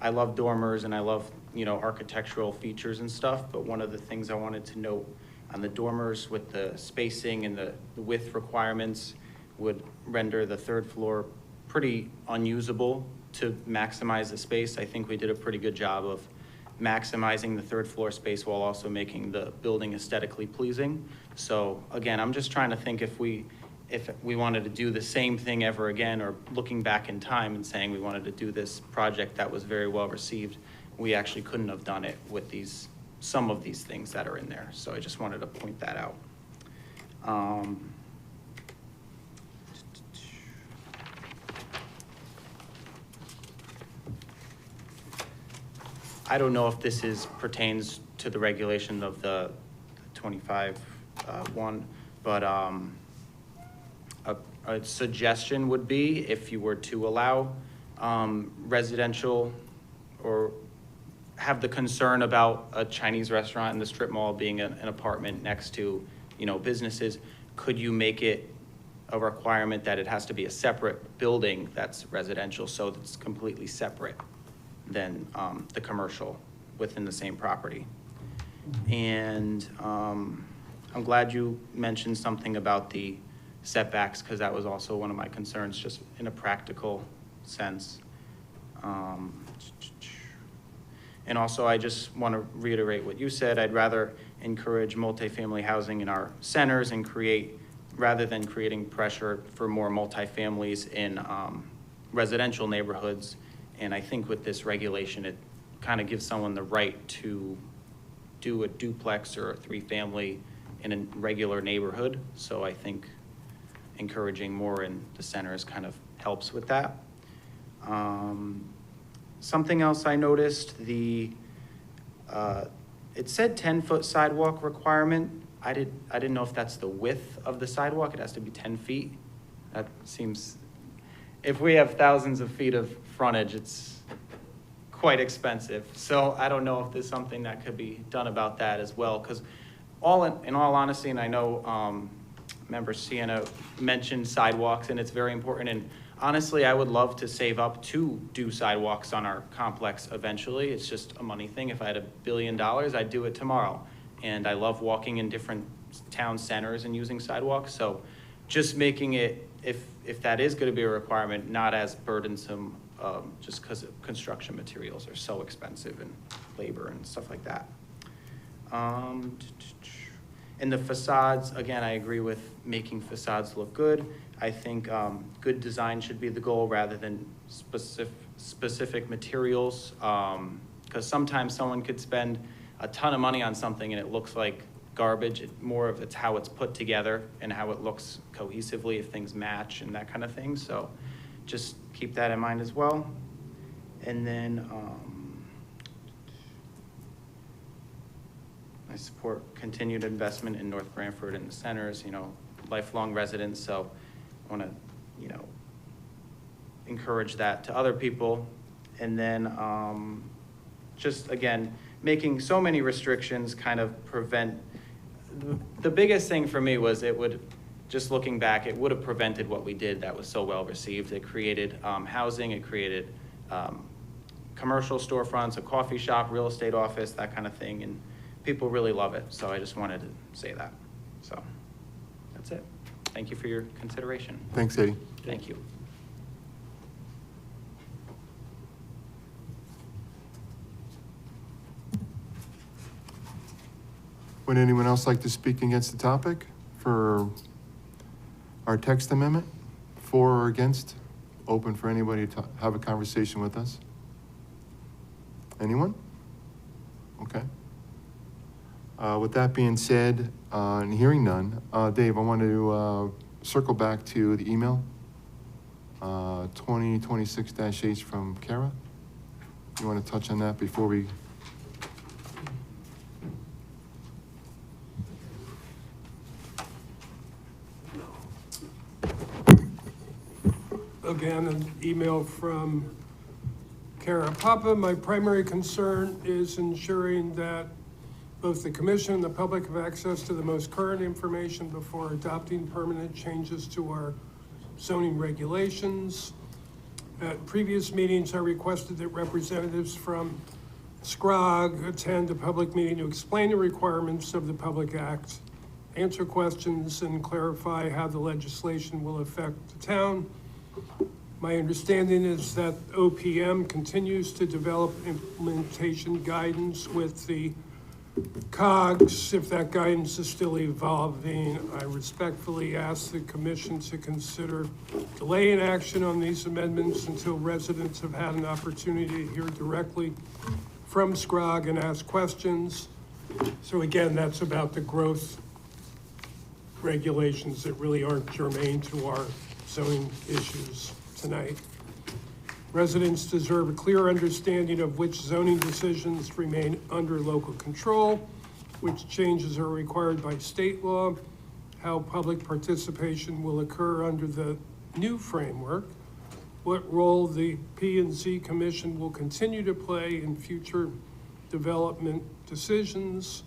I love dormers and I love, architectural features and stuff, but one of the things I wanted to note on the dormers with the spacing and the width requirements would render the 3rd floor pretty unusable to maximize the space. I think we did a pretty good job of maximizing the 3rd floor space while also making the building aesthetically pleasing. So again, I'm just trying to think if we wanted to do the same thing ever again, or looking back in time and saying we wanted to do this project that was very well received, we actually couldn't have done it with some of these things that are in there. So I just wanted to point that out. I don't know if this pertains to the regulation of the 25 one, but a suggestion would be if you were to allow residential or have the concern about a Chinese restaurant in the strip mall being an apartment next to, businesses, could you make it a requirement that it has to be a separate building that's residential, so it's completely separate than the commercial within the same property? And I'm glad you mentioned something about the setbacks, because that was also one of my concerns, just in a practical sense. And also, I just want to reiterate what you said. I'd rather encourage multifamily housing in our centers and rather than creating pressure for more multifamilies in residential neighborhoods. And I think with this regulation, it kind of gives someone the right to do a duplex or a 3-family in a regular neighborhood. So I think encouraging more in the centers kind of helps with that. Something else I noticed, it said 10-foot sidewalk requirement. I didn't know if that's the width of the sidewalk. It has to be 10 feet. That seems, if we have thousands of feet of frontage, it's quite expensive. So I don't know if there's something that could be done about that as well. Because in all honesty, and I know Member Sienna mentioned sidewalks, and it's very important. And honestly, I would love to save up to do sidewalks on our complex eventually. It's just a money thing. If I had $1 billion, I'd do it tomorrow. And I love walking in different town centers and using sidewalks. So just making it, if that is going to be a requirement, not as burdensome, just because construction materials are so expensive and labor and stuff like that. And the facades, again, I agree with making facades look good. I think good design should be the goal rather than specific materials, because sometimes someone could spend a ton of money on something and it looks like garbage. It's how it's put together and how it looks cohesively, if things match and that kind of thing. So just keep that in mind as well. And then I support continued investment in North Branford and the centers, lifelong residents. So I want to, encourage that to other people. And then just, again, making so many restrictions kind of prevent, the biggest thing for me was just looking back, it would have prevented what we did that was so well received. It created housing, it created commercial storefronts, a coffee shop, real estate office, that kind of thing. And people really love it. So I just wanted to say that. So that's it. Thank you for your consideration. Thanks, Eddie. Thank you. Would anyone else like to speak against the topic for our text amendment? For or against? Open for anybody to have a conversation with us. Anyone? Okay. With that being said, and hearing none, Dave, I want to circle back to the email, 2026-H from Kara. You want to touch on that before we? Again, an email from Kara Papa. My primary concern is ensuring that both the commission and the public have access to the most current information before adopting permanent changes to our zoning regulations. At previous meetings, I requested that representatives from SCROG attend a public meeting to explain the requirements of the Public Act, answer questions, and clarify how the legislation will affect the town. My understanding is that OPM continues to develop implementation guidance with the COGS. If that guidance is still evolving, I respectfully ask the commission to consider delaying action on these amendments until residents have had an opportunity to hear directly from SCROG and ask questions. So again, that's about the growth regulations that really aren't germane to our zoning issues tonight. Residents deserve a clear understanding of which zoning decisions remain under local control, which changes are required by state law, how public participation will occur under the new framework, what role the P&Z Commission will continue to play in future development decisions.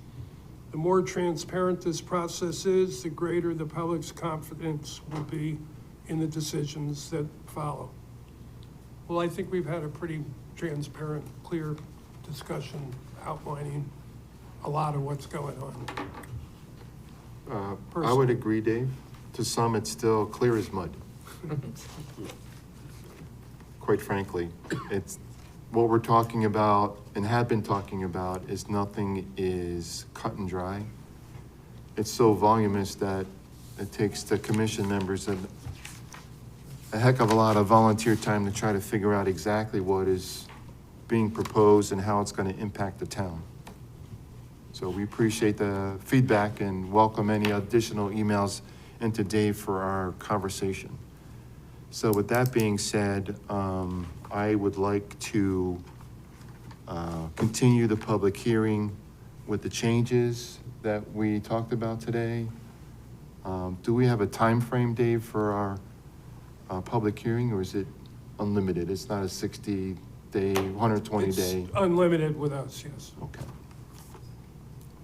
The more transparent this process is, the greater the public's confidence will be in the decisions that follow. Well, I think we've had a pretty transparent, clear discussion outlining a lot of what's going on. I would agree, Dave. To some, it's still clear as mud. Quite frankly, it's what we're talking about and have been talking about is nothing is cut and dry. It's so voluminous that it takes the commission members a heck of a lot of volunteer time to try to figure out exactly what is being proposed and how it's going to impact the town. So we appreciate the feedback and welcome any additional emails into Dave for our conversation. So with that being said, I would like to continue the public hearing with the changes that we talked about today. Do we have a time frame, Dave, for our public hearing, or is it unlimited? It's not a 60-day, 120-day? It's unlimited with us, yes. Okay.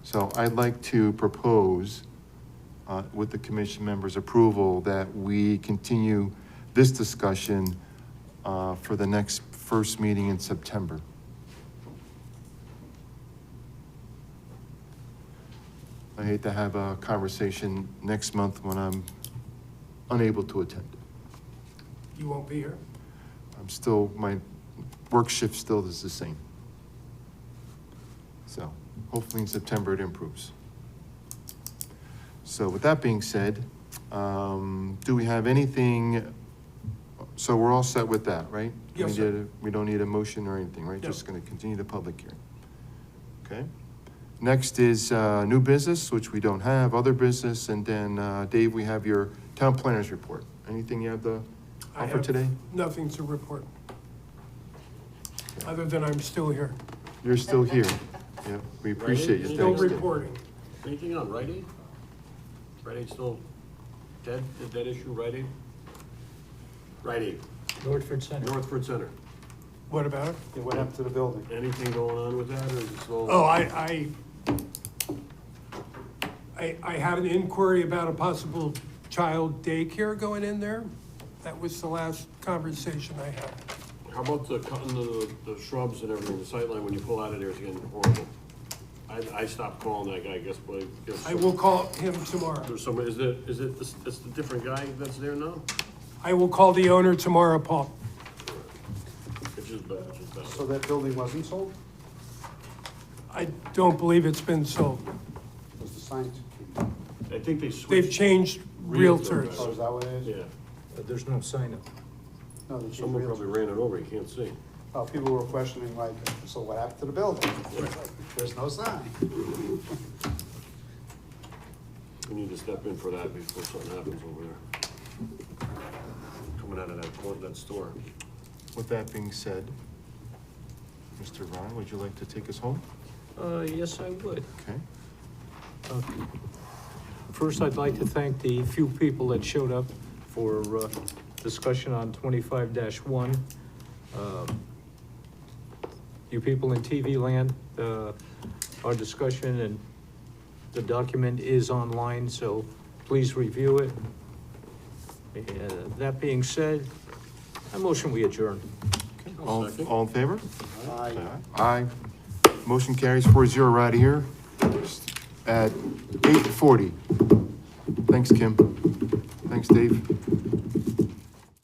So I'd like to propose, with the commission members' approval, that we continue this discussion for the next first meeting in September. I hate to have a conversation next month when I'm unable to attend. You won't be here? My work shift still is the same. So hopefully in September it improves. So with that being said, do we have anything, so we're all set with that, right? Yes, sir. We don't need a motion or anything, right? No. Just gonna continue the public hearing. Okay. Next is new business, which we don't have, other business, and then Dave, we have your town planners report. Anything you have to I offer have today? Nothing to report, other than I'm still here. You're still here. Yeah, we appreciate you. Right. Still Thanks, Dave. reporting. Anything on Rite Aid? Rite Aid still dead, dead issue, Rite Aid? Rite Aid, Northford Center. Northford Center. What about it? Yeah, what happened to the building? Anything going on with that, or is it still? Oh, I had an inquiry about a possible child daycare going in there. That was the last conversation I had. How about the cutting the shrubs and everything, the sightline when you pull out of there is getting horrible. I stopped calling that guy, I guess, but I guess. I will call him tomorrow. There's somebody, it's the different guy that's there now? I will call the owner tomorrow, Paul. It's just bad, it's just bad. So that building wasn't sold? I don't believe it's been sold. Was the sign? I think they switched. They've changed Realtor. realtors. Oh, is that what it is? Yeah, There's no sign up. No, they changed someone probably realtors. ran it over, you can't see. Oh, people were questioning like, so what happened to the building? It's like, there's no sign. We need to step in for that before something happens over there. coming out of that store. With that being said, Mr. Ron, would you like to take us home? Yes, I would. Okay. First, I'd like to thank the few people that showed up for discussion on 25-1. You people in TV land, our discussion and the document is online, so please review it. That being said, I motion we adjourn. All in favor? Aye. Aye. Motion carries 4-0. We're out of here at 8:40. Thanks, Kim. Thanks, Dave.